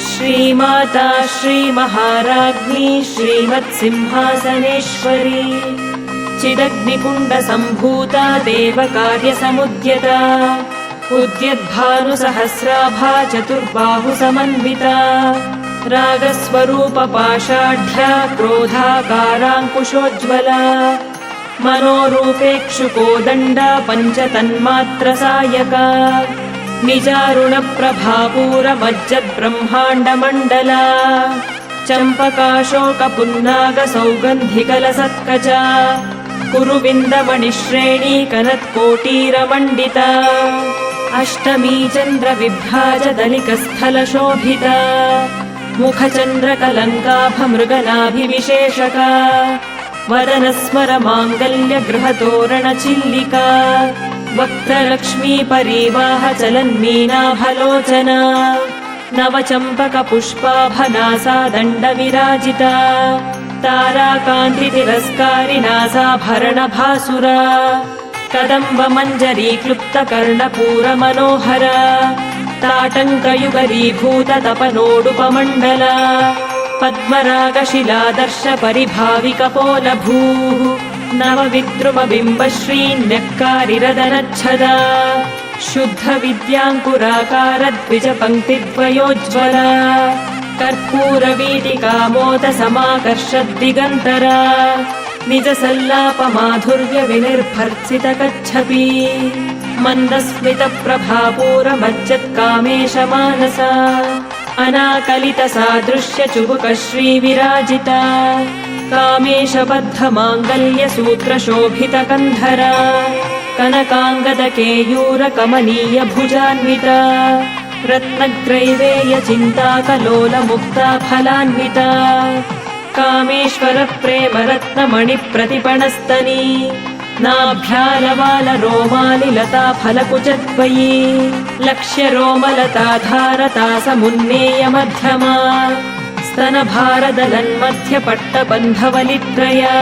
श्रीमाता श्रीमहाराज्ञी श्रीमत्सिंहासनेश्वरी चिदग्निकुण्डसम्भूता देवकार्यसमुद्यता उद्यद्भानुसहस्राभा चतुर्बाहुसमन्विता रागस्वरूपपाषाढ्या क्रोधाकाराङ्कुशोज्ज्वला मनोरूपेक्षुकोदण्डा पञ्चतन्मात्रसायका निजारुणप्रभापूरमज्जद्ब्रह्माण्डमण्डला चम्पकाशोकपुन्नागसौगन्धिकलसत्कचा कुरुविन्दमणिश्रेणी कनत्कोटीरमण्डिता अष्टमी चन्द्रविभ्राजदलिकस्थलशोभिता मुखचन्द्रकलङ्काभमृगनाभिविशेषका वदनस्मरमाङ्गल्यगृहतोरणचिल्लिका वक्त्रलक्ष्मीपरीवाहचलन्मीनाभलोचना नवचम्पकपुष्पाभनासा दण्डविराजिता ताराकान्तितिरस्कारिनासाभरणभासुरा कदम्बमञ्जरीक्लुप्तकर्णपूरमनोहरा ताटङ्कयुगरीभूततपनोडुपमण्डला पद्मरागशिलादर्शपरिभाविकपोलभूः नवविद्रुमबिम्बश्रीन्यक्कारिरदनच्छदा शुद्धविद्याङ्कुराकारद्विजपङ्क्तिद्वयोज्ज्वला कर्पूरवीटिकामोदसमाकर्षद्दिगन्तरा निजसल्लापमाधुर्यविनिर्भर्त्सितकच्छपी मन्दस्मितप्रभापूरमज्जत्कामेशमानसा अनाकलितसादृश्यचुबुकश्रीविराजिता कामेशबद्धमाङ्गल्यसूत्रशोभितकन्धरा कनकाङ्गदकेयूरकमनीयभुजान्विता रत्नग्रैवेयचिन्ताकलोलमुक्ता फलान्विता कामेश्वरप्रेमरत्नमणिप्रतिपणस्तनी नाभ्यालवालरोमालिलता फलकुचद्वयी लक्ष्यरोमलताधारता समुन्नेयमध्यमा स्तनभारदलन्मध्यपट्टबन्धवलित्रया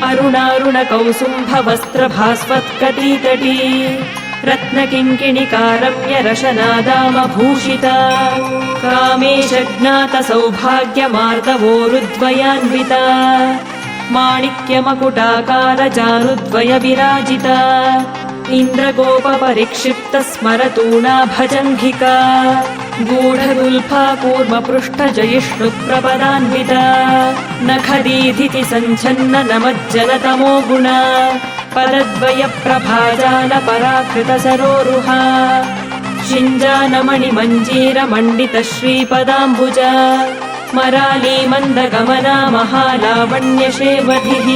अरुणारुणकौसुम्भवस्त्रभास्वत्कटीतटी रत्नकिङ्किणिकारम्यरशनादामभूषिता कामेशज्ञातसौभाग्यमार्दवोरुद्वयान्विता माणिक्यमकुटाकारजानुद्वयविराजिता इन्द्रगोपपरिक्षिप्तस्मरतूणाभजङ्घिका गूढगुल्फा कूर्मपृष्ठजयिष्णुप्रपदान्विता नखदीधिति सञ्छन्न नमज्जनतमो गुणा पदद्वयप्रभाजालपराकृतसरोरुहा शिञ्जानमणिमञ्जीरमण्डितश्रीपदाम्बुजा मरालीमन्दगमना महालावण्यशेवधिः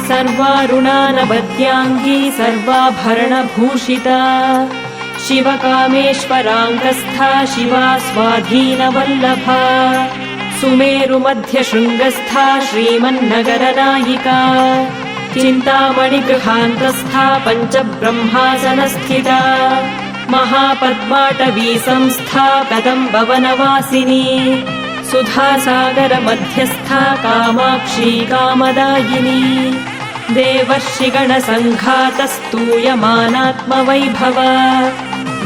सर्वारुणानबद्याङ्गी सर्वाभरणभूषिता शिवकामेश्वराङ्गस्था शिवा स्वाधीनवल्लभा सुमेरुमध्यशृङ्गस्था श्रीमन्नगरनायिका चिन्तामणिगृहान्तस्था पञ्चब्रह्मासनस्थिता महापद्माटवी संस्था कदम्बवनवासिनी सुधासागरमध्यस्था कामाक्षी कामदायिनी देवर्षिगणसङ्घातस्तूयमानात्मवैभव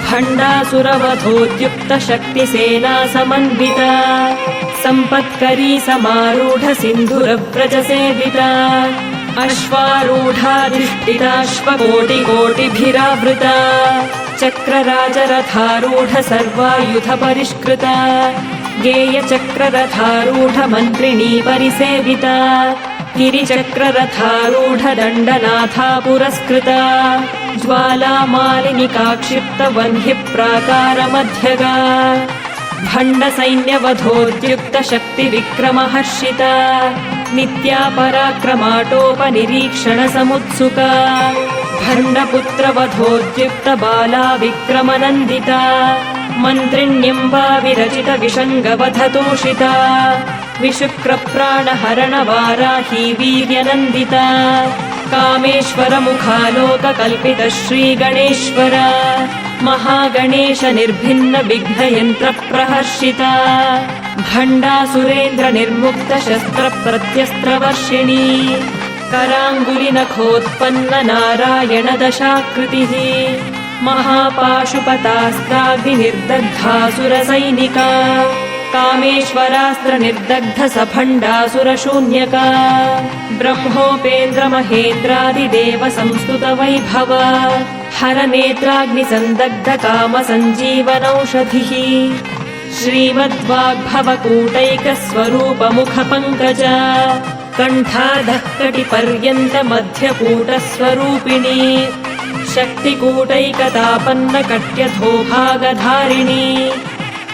भण्डासुरवधोद्युक्तशक्तिसेना समन्विता सम्पत्करी समारूढ सिन्धुरव्रजसेविता अश्वारूढाधिष्ठिताश्वकोटिकोटिभिरावृता चक्रराजरथारूढ सर्वायुधपरिष्कृता गेयचक्ररथारूढ मन्त्रिणी परिसेविता गिरिचक्ररथारूढ दण्डनाथा पुरस्कृता ज्वालामालिनिकाक्षिप्तवह्निप्राकारमध्यगा भण्डसैन्यवधोद्युक्तशक्तिविक्रमहर्षिता नित्या पराक्रमाटोपनिरीक्षणसमुत्सुका भण्डपुत्रवधोद्युक्तबाला विक्रमनन्दिता मन्त्रिण्यम्बा विरचितविषङ्गवधतोषिता विशुक्रप्राणहरणवाराही वीर्यनन्दिता कामेश्वरमुखालोककल्पित श्रीगणेश्वर महागणेश निर्भिन्न विघ्नयन्त्रप्रहर्षिता भण्डासुरेन्द्र निर्मुक्त शस्त्रप्रत्यस्त्रवर्षिणी कराङ्गुलिनखोत्पन्न नारायण दशाकृतिः महापाशुपतास्त्राग्निर्दग्धासुरसैनिका कामेश्वरास्त्र निर्दग्ध सभण्डासुरशून्यका ब्रह्मोपेन्द्र महेन्द्रादिदेव संस्तुत वैभव हरनेत्राग्निसन्दग्ध कामसञ्जीवनौषधिः श्रीमद्वाग्भवकूटैकस्वरूपमुखपङ्कज कण्ठाधः कटिपर्यन्त मध्यकूटस्वरूपिणी शक्तिकूटैकतापन्न कट्यथोभागधारिणी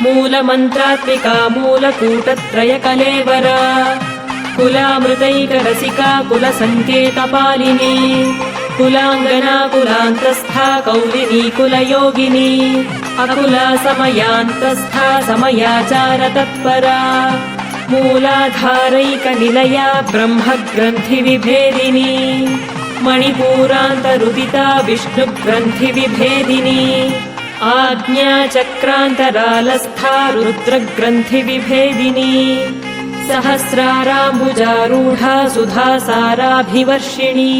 मूलमन्त्रात्मिका मूलकूटत्रयकलेवरा कुलामृतैकरसिका कुलसङ्केतपालिनी कुलाङ्गना कुलान्तस्था कौलिनी कुलयोगिनी अकुला समयान्तस्था समयाचारतत्परा मूलाधारैकनिलया ब्रह्मग्रन्थिविभेदिनी मणिपूरान्तरुदिता विष्णुग्रन्थिविभेदिनी आज्ञाचक्रान्तरालस्था रुद्रग्रन्थिविभेदिनी सहस्राराम्बुजारूढा सुधासाराभिवर्षिणी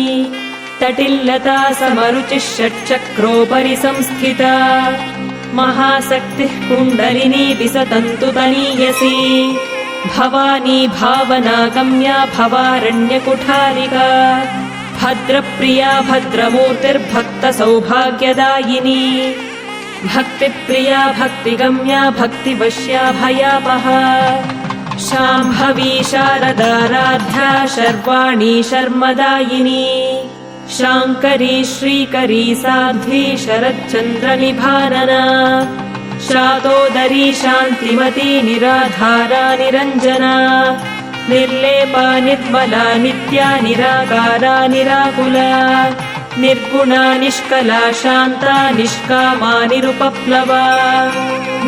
तटिल्लता समरुचिः षट्चक्रोपरि संस्थिता महाशक्तिः कुण्डलिनी विसतन्तु तनीयसी भवानी भावनागम्या भवारण्यकुठारिका भद्रप्रिया भद्रमूर्तिर्भक्तसौभाग्यदायिनी भक्तिप्रिया भक्तिगम्या भक्तिवश्या भयापहा शाम्भवी शारदाराध्या शर्वाणी शर्मदायिनी शाङ्करी श्रीकरी साध्वी शरच्चन्द्रनिभानना शातोदरी शान्तिमती निराधारा निरञ्जना निर्लेपा निर्मला नित्या निराकारा निराकुला निर्गुणा निष्कला शान्ता निष्कामा निरुपप्लवा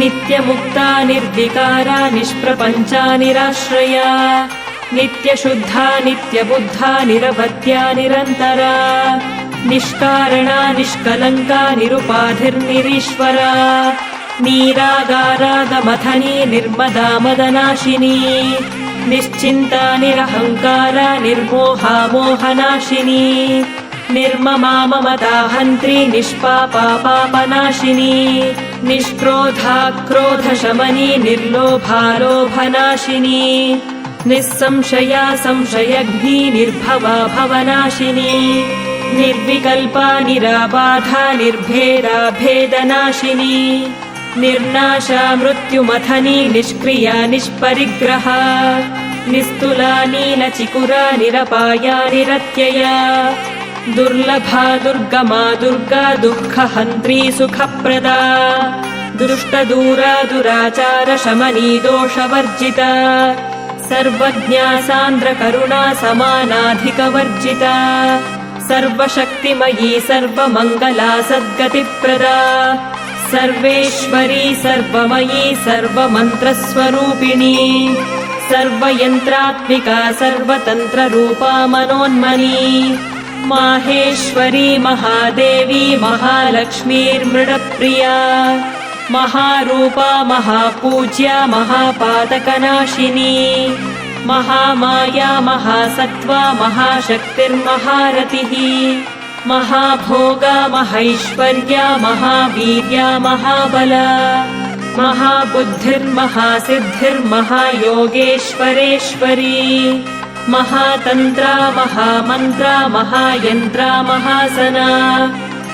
नित्यमुक्ता निर्विकारा निष्प्रपञ्चा निराश्रया नित्यशुद्धा नित्यबुद्धा निरवध्या निरन्तरा निष्कारणा निष्कलङ्का निरुपाधिर्निरीश्वरा नीरागारागमथनी निर्मदा मदनाशिनी निश्चिन्ता निरहङ्कारा निर्मोहा मोहनाशिनी निर्ममा ममता हन्त्री निष्पापा पापनाशिनी निष्क्रोधा क्रोधशमनी निर्लोभा लोभनाशिनी निस्संशया संशयघ्नी निर्भवा भवनाशिनी निर्विकल्पा निराबाधा निर्भेदा भेदनाशिनी निर्नाशा मृत्युमथनी निष्क्रिया निष्परिग्रहा निस्तुला नीलचिकुरा निरपाया निरत्यया दुर्लभा दुर्गमा दुर्गा दुःखहन्त्री सुखप्रदा दुष्टदूरा दुराचार शमनी दोषवर्जिता सर्वज्ञा सान्द्रकरुणा समानाधिकवर्जिता सर्वशक्तिमयी सर्वमङ्गला सद्गतिप्रदा सर्वेश्वरी सर्वमयी सर्वमन्त्रस्वरूपिणी सर्वयन्त्रात्मिका सर्वतन्त्ररूपा मनोन्मनी माहेश्वरी महादेवी महालक्ष्मीर्मृडप्रिया महारूपा महापूज्या महापातकनाशिनी महामाया महासत्त्वा महाशक्तिर्महारतिः महाभोगा महैश्वर्या महावीर्या महाबला महाबुद्धिर्महासिद्धिर्महायोगेश्वरेश्वरी महातन्त्रा महामन्त्रा महायन्त्रा महासना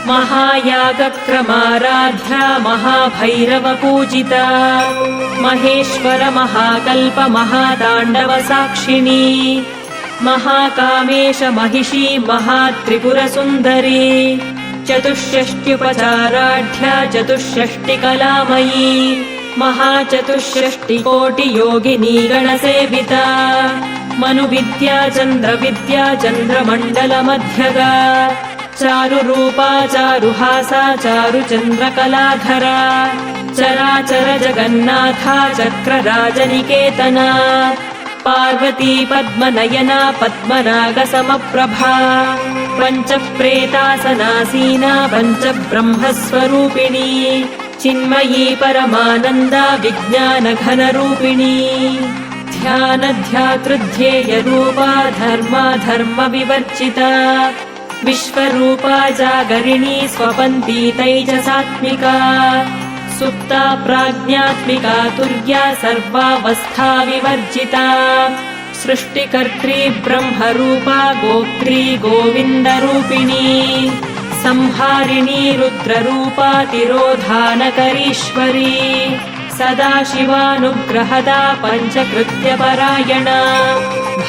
महायागक्रमाराध्या महाभैरवपूजिता महेश्वर महाकल्प महाताण्डवसाक्षिणी महाकामेश महिषी महात्रिपुरसुन्दरी चतुष्षष्ट्युपचाराढ्या चतुष्षष्टिकलामयी महाचतुष्षष्टिकोटियोगिनी गणसेविता मनुविद्या चन्द्रविद्या चन्द्रमण्डलमध्यगा चारुरूपा चारुहासा चारुचन्द्रकलाधरा चराचर जगन्नाथा चक्रराजनिकेतना पार्वती पद्मनयना पद्मनागसमप्रभा पञ्चप्रेतासनासीना पञ्चब्रह्मस्वरूपिणी चिन्मयी परमानन्दा विज्ञानघनरूपिणी ध्यानध्यातृध्येयरूपा धर्माधर्मविवर्जिता विश्वरूपा जागरिणी स्वपन्ती तैजसात्मिका सुप्ता प्राज्ञात्मिका तुर्या सर्वावस्था विवर्जिता सृष्टिकर्त्री ब्रह्मरूपा गोत्री गोविन्दरूपिणी संहारिणी रुद्ररूपा तिरोधानकरीश्वरी सदाशिवानुग्रहदा पञ्चकृत्यपरायणा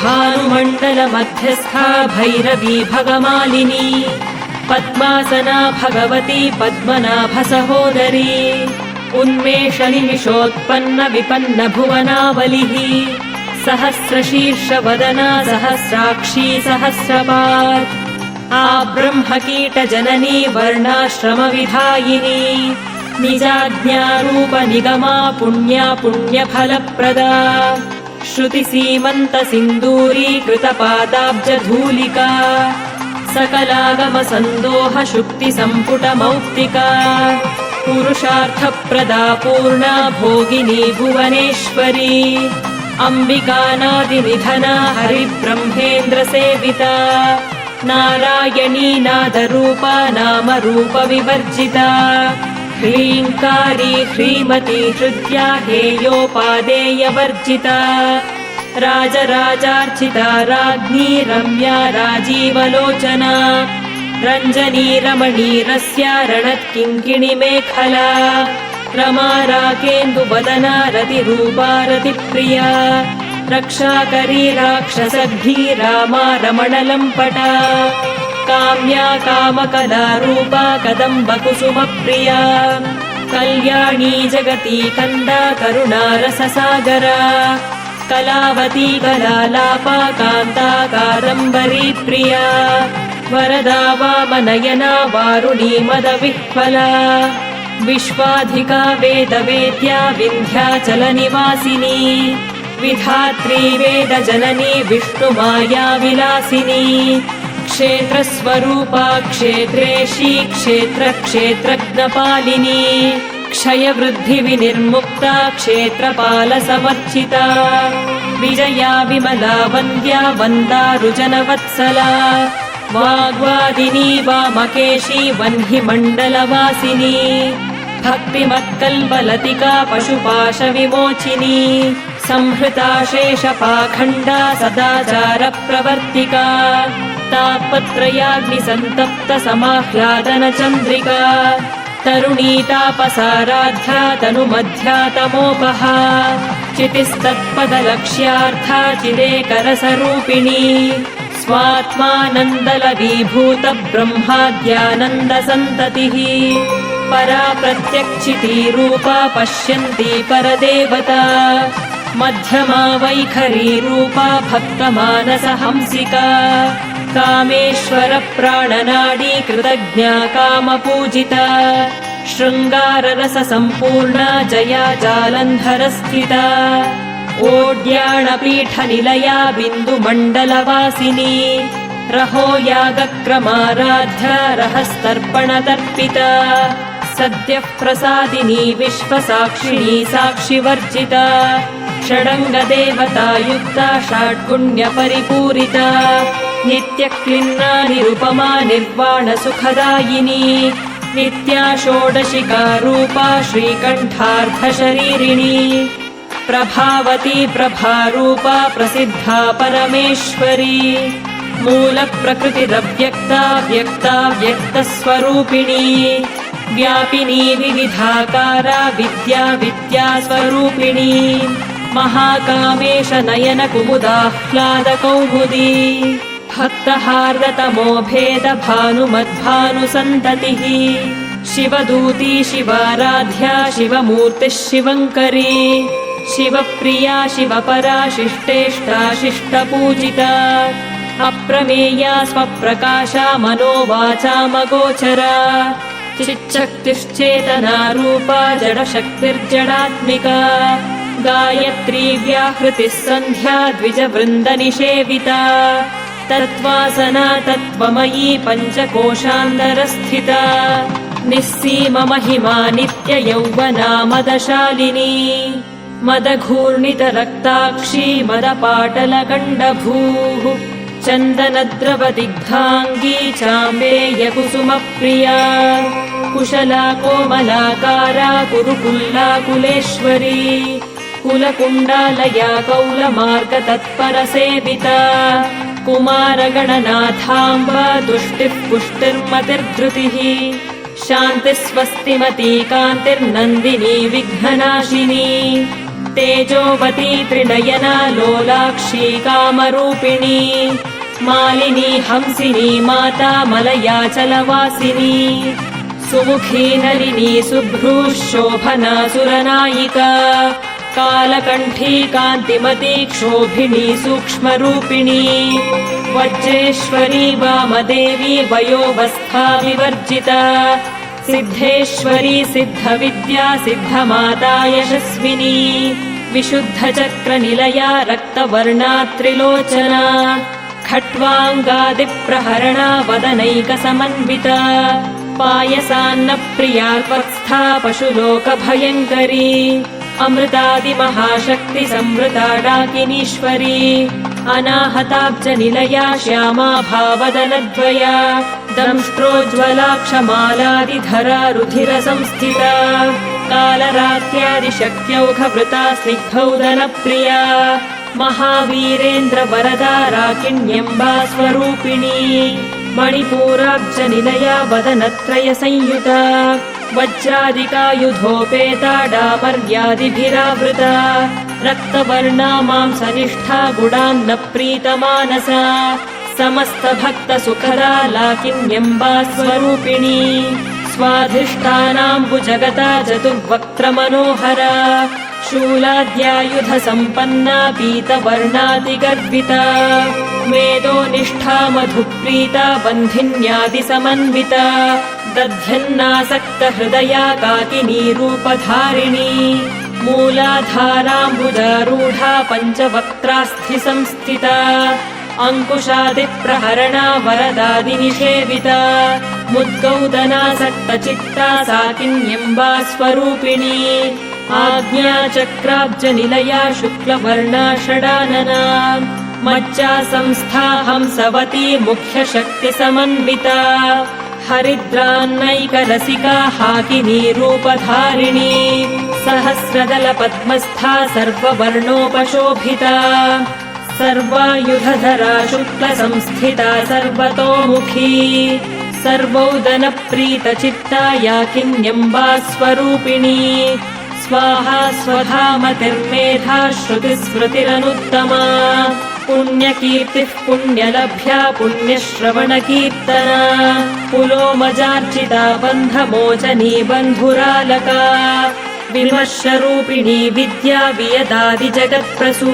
भानुमण्डलमध्यस्था भैरवी भगमालिनी पद्मासना भगवती पद्मनाभसहोदरी उन्मेषनिमिषोत्पन्न विपन्न भुवनावलिः सहस्रशीर्षवदना सहस्राक्षी सहस्रपात् आब्रह्मकीटजननी वर्णाश्रमविधायिनी निजाज्ञारूपनिगमा पुण्या पुण्यफलप्रदा श्रुतिसीमन्तसिन्दूरीकृतपादाब्जधूलिका सकलागमसन्दोहशुक्तिसम्पुटमौक्तिका पुरुषार्थप्रदा पूर्णा भोगिनी भुवनेश्वरी अम्बिकानादिनिधना हरिब्रह्मेन्द्रसेविता नारायणी नादरूपा नामरूपविवर्जिता ह्रीङ्कारी ह्रीमती हृद्या हेयोपादेयवर्जिता राजराजार्चिता राज्ञी रम्या राजीवलोचना रञ्जनी रमणीरस्या रणत्किङ्किणिमेखला रमा राकेन्दुवदना रतिरूपा रतिप्रिया रक्षाकरी राक्षसग्धी रामा रमणलम्पटा काम्या कामकलारूपा कदम्बकुसुमप्रिया कल्याणी जगती कन्दा करुणारससागरा कलावती कलालापा कान्ता कादम्बरी प्रिया वरदा वामनयना वारुणी मदविह्वला विश्वाधिका वेदवेद्या विन्ध्याचलनिवासिनी विधात्री वेदजननी विष्णुमाया विलासिनी क्षेत्रस्वरूपा क्षेत्रेशी क्षेत्रक्षेत्रज्ञपालिनी क्षयवृद्धिविनिर्मुक्ता क्षेत्रपालसमर्चिता विजया विमला वन्द्या वन्दारुजनवत्सला वाग्वादिनी वामकेशी वह्निमण्डलवासिनी भक्तिमत्कल्पलतिका पशुपाशविमोचिनी संहृता शेषपाखण्डा सदाचारप्रवर्तिका तापत्रयाग्निसन्तप्तसमाह्लादनचन्द्रिका तरुणीतापसाराध्या तनुमध्या तमोपहा चितिस्तत्पदलक्ष्यार्था चिदेकरसरूपिणी स्वात्मानन्दलवीभूत ब्रह्माद्यानन्दसन्ततिः परा प्रत्यक्षितीरूपा पश्यन्ती परदेवता मध्यमा वैखरीरूपा भक्तमानसहंसिका कामेश्वर प्राणनाडी कृतज्ञा कामपूजिता शृङ्गाररससम्पूर्णा जया जालन्धरस्थिता ओड्याणपीठनिलया बिन्दुमण्डलवासिनी रहो यागक्रमाराध्या रहस्तर्पणतर्पिता सद्यः प्रसादिनी विश्वसाक्षिणी साक्षिवर्जिता षडङ्गदेवता युक्ता षड्गुण्यपरिपूरिता नित्यक्लिन्ना निरुपमा निर्वाणसुखदायिनी नित्या षोडशिका रूपा श्रीकण्ठार्धशरीरिणी प्रभावती प्रभारूपा प्रसिद्धा परमेश्वरी मूलप्रकृतिरव्यक्ता व्यक्ता व्यक्तस्वरूपिणी व्यापिनी विविधाकारा विद्या विद्यास्वरूपिणी महाकामेश नयन कुमुदाह्लादकौमुदी भक्तहार्दतमो भेद भानुमद्भानुसन्ततिः शिवदूती शिवाराध्या शिवमूर्तिः शिवङ्करी शिवप्रिया शिवपरा शिष्टेष्टा शिष्टपूजिता अप्रमेया स्वप्रकाशा मनोवाचामगोचरा चिच्छक्तिश्चेतना रूपा जडशक्तिर्जडात्मिका गायत्री व्याहृतिः सन्ध्या द्विजवृन्दनिषेविता तत्त्वासना तत्त्वमयी पञ्चकोशान्तरस्थिता निःसीममहिमा नित्ययौवना मदशालिनी मदघूर्णितरक्ताक्षी मदपाटलगण्डभूः चन्दनद्रवदिग्धाङ्गी चाम्बेयकुसुमप्रिया कुशला कोमलाकारा कुरुकुल्लाकुलेश्वरी कुलकुण्डालया कौलमार्गतत्परसेविता कुमारगणनाथाम्बा तुष्टिः पुष्टिर्मतिर्धृतिः शान्तिस्वस्तिमती कान्तिर्नन्दिनी विघ्ननाशिनी तेजोवती त्रिनयना लोलाक्षी कामरूपिणी मालिनी हंसिनी माता मलयाचलवासिनी सुमुखी नलिनी शुभ्रूः शोभना सुरनायिका कालकण्ठी कान्तिमती क्षोभिणी सूक्ष्मरूपिणी वज्रेश्वरी वामदेवी वयोवस्था विवर्जिता सिद्धेश्वरी सिद्धविद्या सिद्धमाता यशस्विनी विशुद्धचक्रनिलया रक्तवर्णा त्रिलोचना खट्वाङ्गादिप्रहरणा वदनैकसमन्विता पायसान्नप्रिया त्वत्स्था पशुलोकभयङ्करी अमृतादिमहाशक्तिसंवृता डाकिनीश्वरी अनाहताब्जनिलया श्यामा भावदलद्वया दंष्ट्रोज्ज्वलाक्षमालादिधरा रुधिरसंस्थिता कालरात्यादिशक्त्यौघभृता स्निग्धौदनप्रिया महावीरेन्द्रवरदा राकिण्यम्बा स्वरूपिणी मणिपूराब्जनिलया वदनत्रयसंयुता वज्रादिकायुधोपेता डामर्यादिभिरावृता रक्तवर्णा मांसनिष्ठा गुडान्नप्रीतमानसा समस्तभक्तसुखदा लाकिन्यम्बा स्वरूपिणी स्वाधिष्ठानाम्बुजगता चतुर्वक्त्रमनोहरा शूलाद्यायुधसम्पन्ना पीतवर्णातिगर्विता मेदोनिष्ठा मधुप्रीता बन्धिन्यादिसमन्विता दध्यन्नासक्तहृदया काकिनी रूपधारिणी मूलाधाराम्बुजारूढा पञ्चवक्त्रास्थिसंस्थिता अङ्कुशादिप्रहरणा वरदादिनिषेविता मुद्गौदनासक्तचित्ता साकिन्यम्बा स्वरूपिणी आज्ञाचक्राब्जनिलया शुक्लवर्णा षडानना मज्जा संस्था हंसवती मुख्यशक्तिसमन्विता हरिद्रान्नैकरसिका हाकिनी रूपधारिणी सहस्रदलपद्मस्था सर्ववर्णोपशोभिता सर्वायुधधरा शुक्लसंस्थिता सर्वतोमुखी सर्वौदनप्रीतचित्ता याकिन्यम्बा स्वरूपिणी स्वाहा स्वधामतिर्मेधा श्रुतिस्मृतिरनुत्तमा पुण्यकीर्तिः पुण्यलभ्या पुण्यश्रवणकीर्तना पुलोमजार्चिता बन्धमोचनी बन्धुरालका विमर्शरूपिणी विद्या वियदादिजगत्प्रसू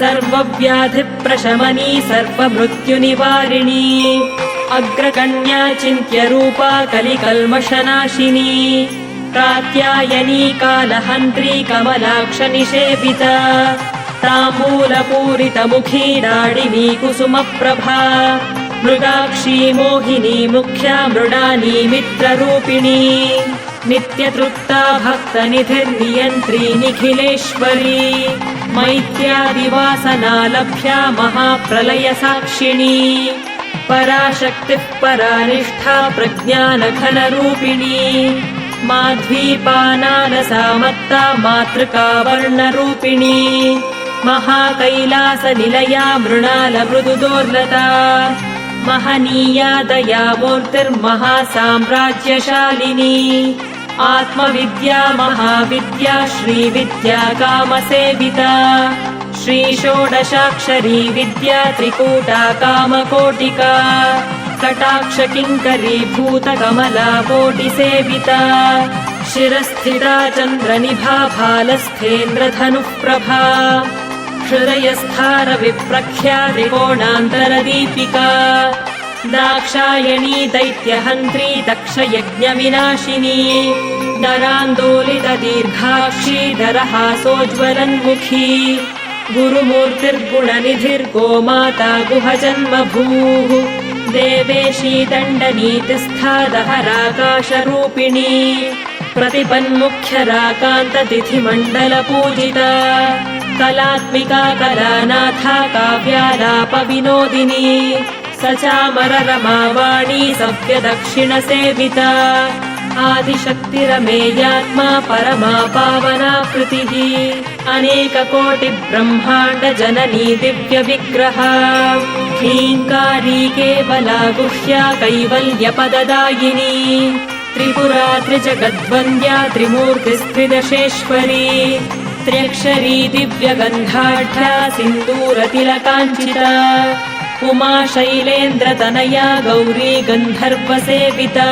सर्वव्याधिप्रशमनी सर्वमृत्युनिवारिणी अग्रगण्या चिन्त्यरूपा कलिकल्मषनाशिनी प्रात्यायनी कालहन्त्री कमलाक्षनिषेविता ताम्बूलपूरितमुखी दाडिनी कुसुमप्रभा मृगाक्षी मोहिनी मुख्या मृडानी मित्ररूपिणी नित्यतृप्ता भक्तनिधिर्नियन्त्री निखिलेश्वरी मैत्यादिवासनालभ्या महाप्रलयसाक्षिणी पराशक्तिः परानिष्ठा प्रज्ञानघनरूपिणी माध्वीपानानसामत्ता मातृका वर्णरूपिणी महाकैलासनिलया मृणालमृदुदोर्लता महनीया दयामूर्तिर्महासाम्राज्यशालिनी आत्मविद्या महाविद्या श्रीविद्या कामसेविता श्रीषोडशाक्षरी विद्या त्रिकूटा कामकोटिका कटाक्षकिङ्करी भूतकमला कोटिसेविता शिरस्थिता चन्द्रनिभा भालस्थेन्द्रधनुः प्रभा हृदयस्थारविप्रख्या त्रिकोणान्तरदीपिका दाक्षायणी दैत्यहन्त्री दक्षयज्ञविनाशिनी दरान्दोलितदीर्घाक्षी दरहासोज्ज्वलन्मुखी गुरुमूर्तिर्गुणनिधिर्गोमाता गुहजन्मभूः देवेशी दण्डनीतिस्था दहराकाशरूपिणी प्रतिपन्मुख्यराकान्ततिथिमण्डलपूजिता कलात्मिका कलानाथा काव्यालापविनोदिनी सचामररमावाणी सव्यदक्षिणसेविता आदिशक्तिरमेयात्मा परमा पावना कृतिः अनेककोटिब्रह्माण्डजननी दिव्यविग्रहा ह्रीङ्कारी केवला गुह्या कैवल्यपददायिनी त्रिपुरा त्रिजगद्वन्द्या त्रिमूर्तिस्त्रिदशेश्वरी त्र्यक्षरी दिव्यगन्धाढ्या सिन्दूरतिलकाञ्चिता उमा शैलेन्द्रतनया गौरी गन्धर्वसेविता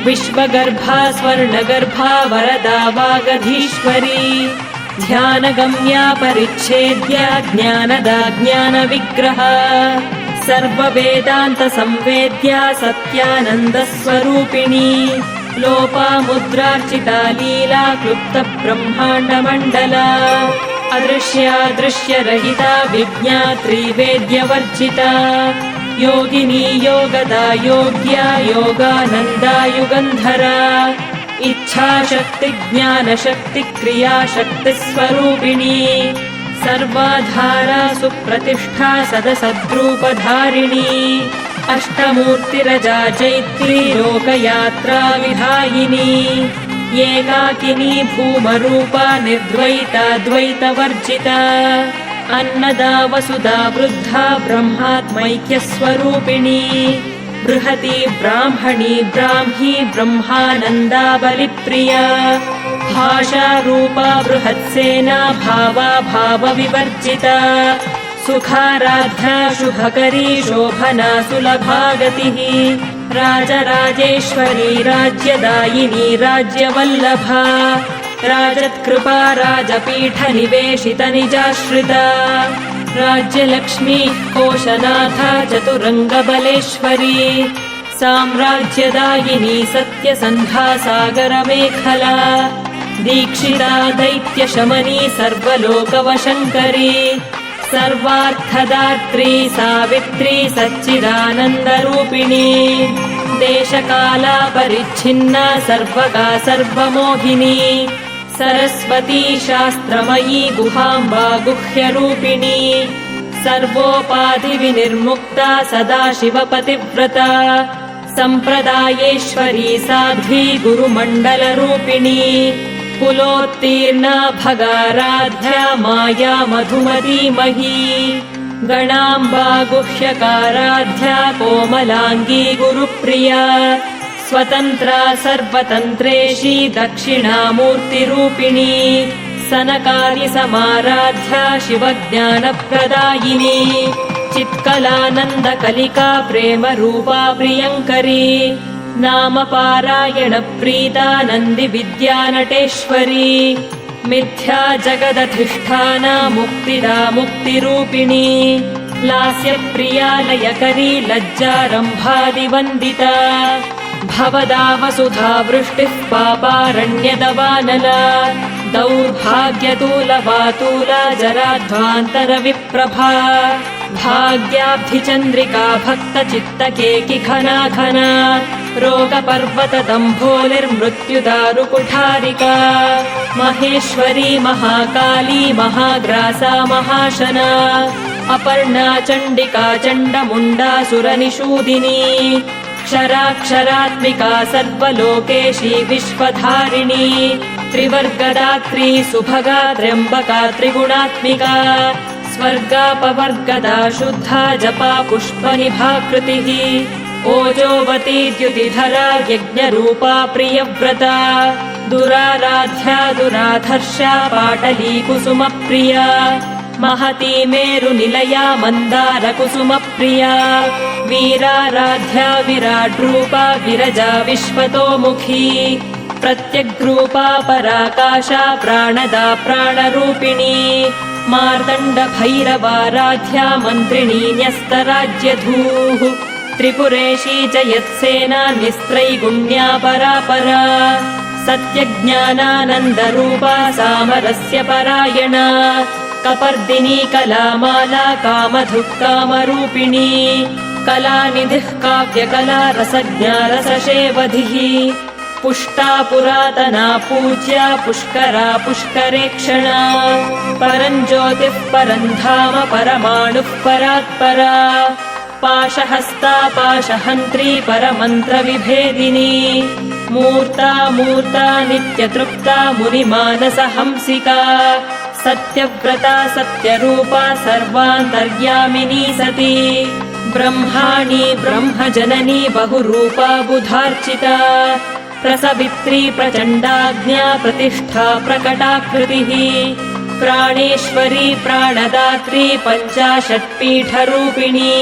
विश्वगर्भा स्वर्णगर्भा वरदा वागधीश्वरी ध्यानगम्या परिच्छेद्या ज्ञानदा ज्ञानविग्रहा सर्ववेदान्तसंवेद्या सत्यानन्दस्वरूपिणी लोपामुद्रार्चिता लीला क्लुप्तब्रह्माण्डमण्डला अदृश्या दृश्यरहिता विज्ञात्री वेद्यवर्जिता योगिनी योगदा योग्या योगानन्दा युगन्धरा इच्छाशक्ति ज्ञानशक्ति क्रियाशक्तिस्वरूपिणी सर्वाधारा सुप्रतिष्ठा सदसद्रूपधारिणी अष्टमूर्तिरजा चैत्री लोकयात्रा विधायिनी एकाकिनी भूमरूपा निर्द्वैता द्वैतवर्जिता अन्नदा वसुधा वृद्धा ब्रह्मात्मैक्यस्वरूपिणी बृहती ब्राह्मणी ब्राह्मी ब्रह्मानन्दा बलिप्रिया भाषारूपा बृहत्सेना भावा भावविवर्जिता सुखाराध्या शुभकरी शोभना सुलभा गतिः राजराजेश्वरी राज्यदायिनी राज्यवल्लभा राजत्कृपा राजपीठनिवेशितनिजाश्रिता राज्यलक्ष्मी कोशनाथा चतुरङ्गबलेश्वरी साम्राज्यदायिनी सत्यसन्धा सागरमेखला दीक्षिता दैत्यशमनी सर्वलोकवशङ्करी सर्वार्थदात्री सावित्री सच्चिदानन्दरूपिणी देशकाला परिच्छिन्ना सर्वगा सर्वमोहिनी सरस्वती शास्त्रमयी गुहाम्बा गुह्यरूपिणी सर्वोपाधिविनिर्मुक्ता सदाशिवपतिव्रता सम्प्रदायेश्वरी साध्वी गुरुमण्डलरूपिणी कुलोत्तीर्णा भगाराध्या माया मधुमतीमही गणाम्बा गुह्यकाराध्या कोमलाङ्गी गुरुप्रिया स्वतन्त्रा सर्वतन्त्रेशी दक्षिणामूर्तिरूपिणी सनकादि समाराध्या शिवज्ञानप्रदायिनी चित्कलानन्दकलिका प्रेमरूपा प्रियङ्करी नामपारायणप्रीता नन्दिविद्यानटेश्वरी मिथ्या जगदधिष्ठाना मुक्तिदा मुक्तिरूपिणी लास्यप्रिया लयकरी लज्जारम्भादिवन्दिता भवदा वसुधा वृष्टिः पापारण्यदवानला दौर्भाग्यतूलवातूला जराध्वान्तरविप्रभा भाग्याब्धिचन्द्रिका भक्तचित्तकेकि घना घना रोगपर्वतदम्भोलिर्मृत्युदारुकुठारिका महेश्वरी महाकाली महाग्रासा महाशना अपर्णा चण्डिका चण्डमुण्डासुरनिषूदिनी क्षराक्षरात्मिका सर्वलोकेशी विश्वधारिणी त्रिवर्गदात्री सुभगा त्र्यम्बका त्रिगुणात्मिका स्वर्गापवर्गदा शुद्धा जपा पुष्पनिभाकृतिः ओजोवती द्युतिधरा यज्ञरूपा प्रियव्रता दुराराध्या दुराधर्षा पाटली कुसुमप्रिया महती मेरुनिलया मन्दारकुसुमप्रिया वीराराध्या विराड्रूपा विरजा विश्वतोमुखी प्रत्यग्रूपा पराकाशा प्राणदा प्राणरूपिणी मार्तण्डभैरवाराध्या मन्त्रिणी न्यस्तराज्यधूः त्रिपुरेशी च यत्सेना निस्त्रैगुण्या परापरा सत्यज्ञानानन्दरूपा सामरस्य परायणा कपर्दिनी कलामाला कामधुः कामरूपिणी कलानिधिः काव्यकला रसज्ञा रसशेवधिः पुष्टा पुरातना पूज्या पुष्करा पुष्करेक्षणा परञ्ज्योतिः परन्धाम परमाणुः परात्परा पाशहस्ता पाशहन्त्री परमन्त्रविभेदिनी मूर्ता मूर्ता नित्यतृप्ता मुनिमानसहंसिका सत्यव्रता सत्यरूपा सर्वान्तर्यामिनी सती ब्रह्माणी ब्रह्मजननी बहुरूपा बुधार्चिता प्रसवित्री प्रचण्डाज्ञा प्रतिष्ठा प्रकटाकृतिः प्राणेश्वरी प्राणदात्री पञ्चाशत्पीठरूपिणी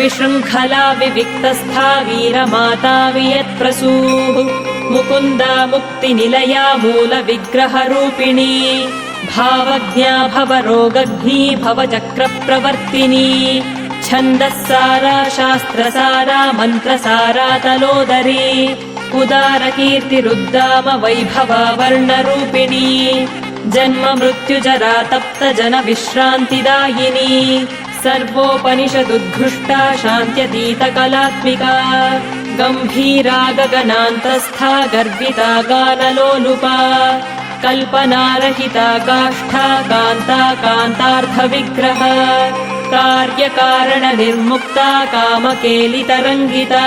विशृङ्खला विविक्तस्था वीरमाता वियत्प्रसूः मुकुन्दा मुक्तिनिलया मूलविग्रहरूपिणी भावज्ञा भवरोगघ्नी भवचक्रप्रवर्तिनी छन्दस्सारा शास्त्रसारा मन्त्रसारा तलोदरी उदारकीर्तिरुद्दाम वैभवा वर्णरूपिणी जन्म मृत्युजरा तप्त जन विश्रान्तिदायिनी सर्वोपनिषदुद्घुष्टा शान्त्यतीतकलात्मिका गम्भीरा गगनान्तस्था गर्विता गानलोलुपा कल्पनारहिता काष्ठा कान्ता कान्तार्थविग्रह कार्यकारणनिर्मुक्ता कामकेलितरङ्गिता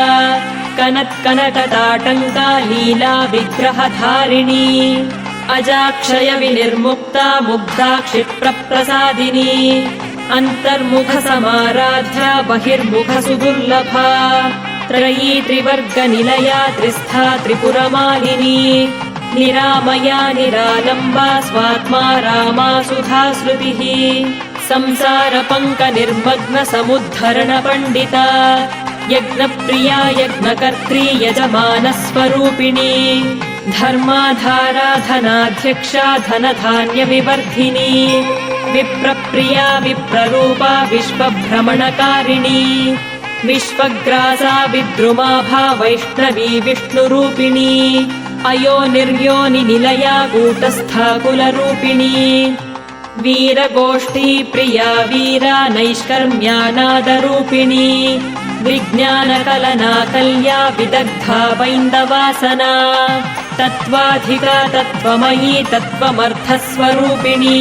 कनत्कनटताटङ्का लीला विग्रहधारिणी अजाक्षय विनिर्मुक्ता मुग्धा क्षिप्रप्रसादिनी अन्तर्मुखसमाराध्या बहिर्मुखसुदुर्लभा त्रयी त्रिवर्गनिलया त्रिस्था त्रिपुरमालिनी निरामया निरालम्बा स्वात्मा रामा सुधाश्रुतिः संसारपङ्कनिर्मग्नसमुद्धरणपण्डिता यज्ञप्रिया यज्ञकर्त्री यजमानस्वरूपिणी धर्माधाराधनाध्यक्षा धनधान्यविवर्धिनी विप्रप्रिया विप्ररूपा विश्वभ्रमणकारिणी विश्वग्रासा विद्रुमाभा वैष्णवी विष्णुरूपिणी अयोनिर्योनिनिलया कूटस्था कुलरूपिणी वीरगोष्ठी प्रिया वीरा नैष्कर्म्यानादरूपिणी विज्ञानकलना कल्या विदग्धा वैन्दवासना तत्त्वाधिका तत्त्वमयी तत्त्वमर्थस्वरूपिणी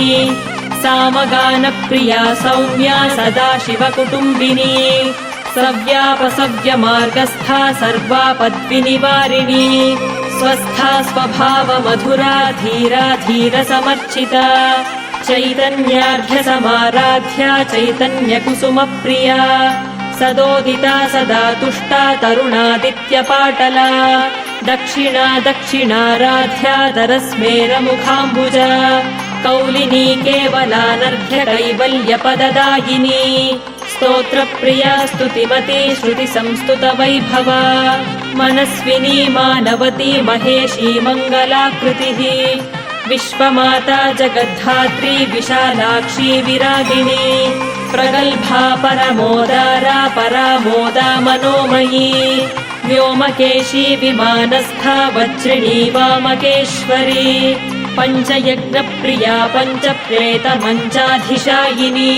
सामगानप्रिया सौम्या सदाशिवकुटुम्बिनी सव्यापसव्यमार्गस्था सर्वापद्विनिवारिणी स्वस्था स्वभावमधुरा धीरा धीरसमर्चिता चैतन्यार्घ्यसमाराध्या चैतन्यकुसुमप्रिया सदोदिता सदा तुष्टा तरुणादित्यपाटला दक्षिणा दक्षिणाराध्या दरस्मेरमुखाम्बुजा कौलिनी केवलानर्घ्य कैवल्यपददायिनी स्तोत्रप्रिया स्तुतिमती श्रुतिसंस्तुतवैभवा मनस्विनी मानवती महेशी मङ्गलाकृतिः विश्वमाता जगद्धात्री विशालाक्षी विरागिणी प्रगल्भा परमोदारा परामोदा मनोमयी व्योमकेशी विमानस्था वज्रिणी वामकेश्वरी पञ्चयज्ञप्रिया पञ्चप्रेतमञ्चाधिशायिनी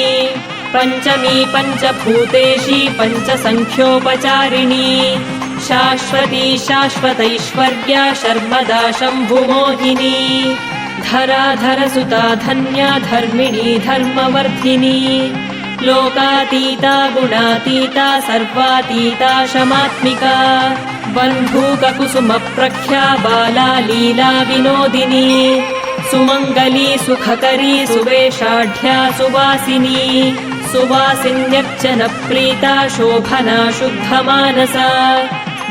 पञ्चमी पञ्चभूतेशी पञ्चसङ्ख्योपचारिणी शाश्वती शाश्वतैश्वर्या शर्मदा शम्भुमोहिनी धराधरसुता धन्या धर्मिणी धर्मवर्धिनी लोकातीता गुणातीता सर्वातीता शमात्मिका बन्धूककुसुमप्रख्या बाला लीला विनोदिनी सुमङ्गली सुखकरी सुवेशाढ्या सुवासिनी सुवासिन्यर्चनप्रीता शोभना शुद्धमानसा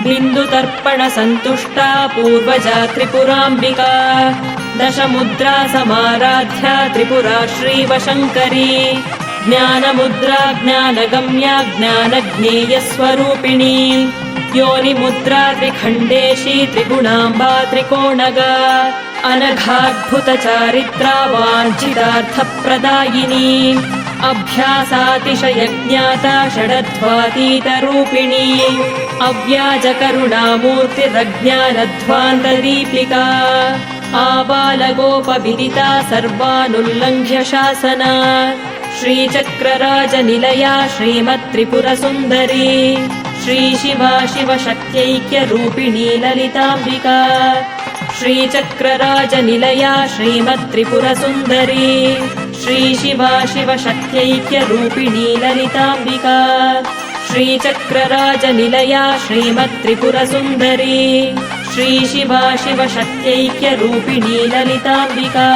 बिन्दुतर्पणसन्तुष्टा पूर्वजा त्रिपुराम्बिका दशमुद्रा समाराध्या त्रिपुरा श्रीवशङ्करी ज्ञानमुद्रा ज्ञानगम्या ज्ञानज्ञेयस्वरूपिणी योनिमुद्रा त्रिखण्डेशी त्रिगुणाम्बा त्रिकोणगा अनघाद्भुतचारित्रा वाञ्छितार्थप्रदायिनी अभ्यासातिशयज्ञाता षडध्वातीतरूपिणी अव्याजकरुणामूर्तिरज्ञानध्वान्तदीपिका आबालगोपविदिता सर्वानुल्लङ्घ्य शासना श्रीचक्रराजनिलया श्रीमत्त्रिपुरसुन्दरी श्रीशिवा शिवशक्त्यैक्यरूपिणी ललिताम्बिका श्रीचक्रराजनिलया श्रीमत्त्रिपुरसुन्दरी श्रीशिवा शिवशक्त्यैक्यरूपिणी ललिताम्बिका श्रीचक्रराजनिलया श्रीमत्त्रिपुरसुन्दरी श्रीशिवा शिवशक्त्यैक्यरूपिणी ललिताम्बिका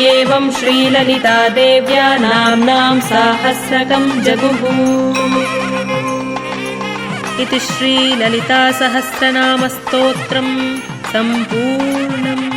एवं श्रीललिता देव्या नाम्नां साहस्रकं जगुः। इति श्रीललितासहस्रनामस्तोत्रं सम्पूर्णम्।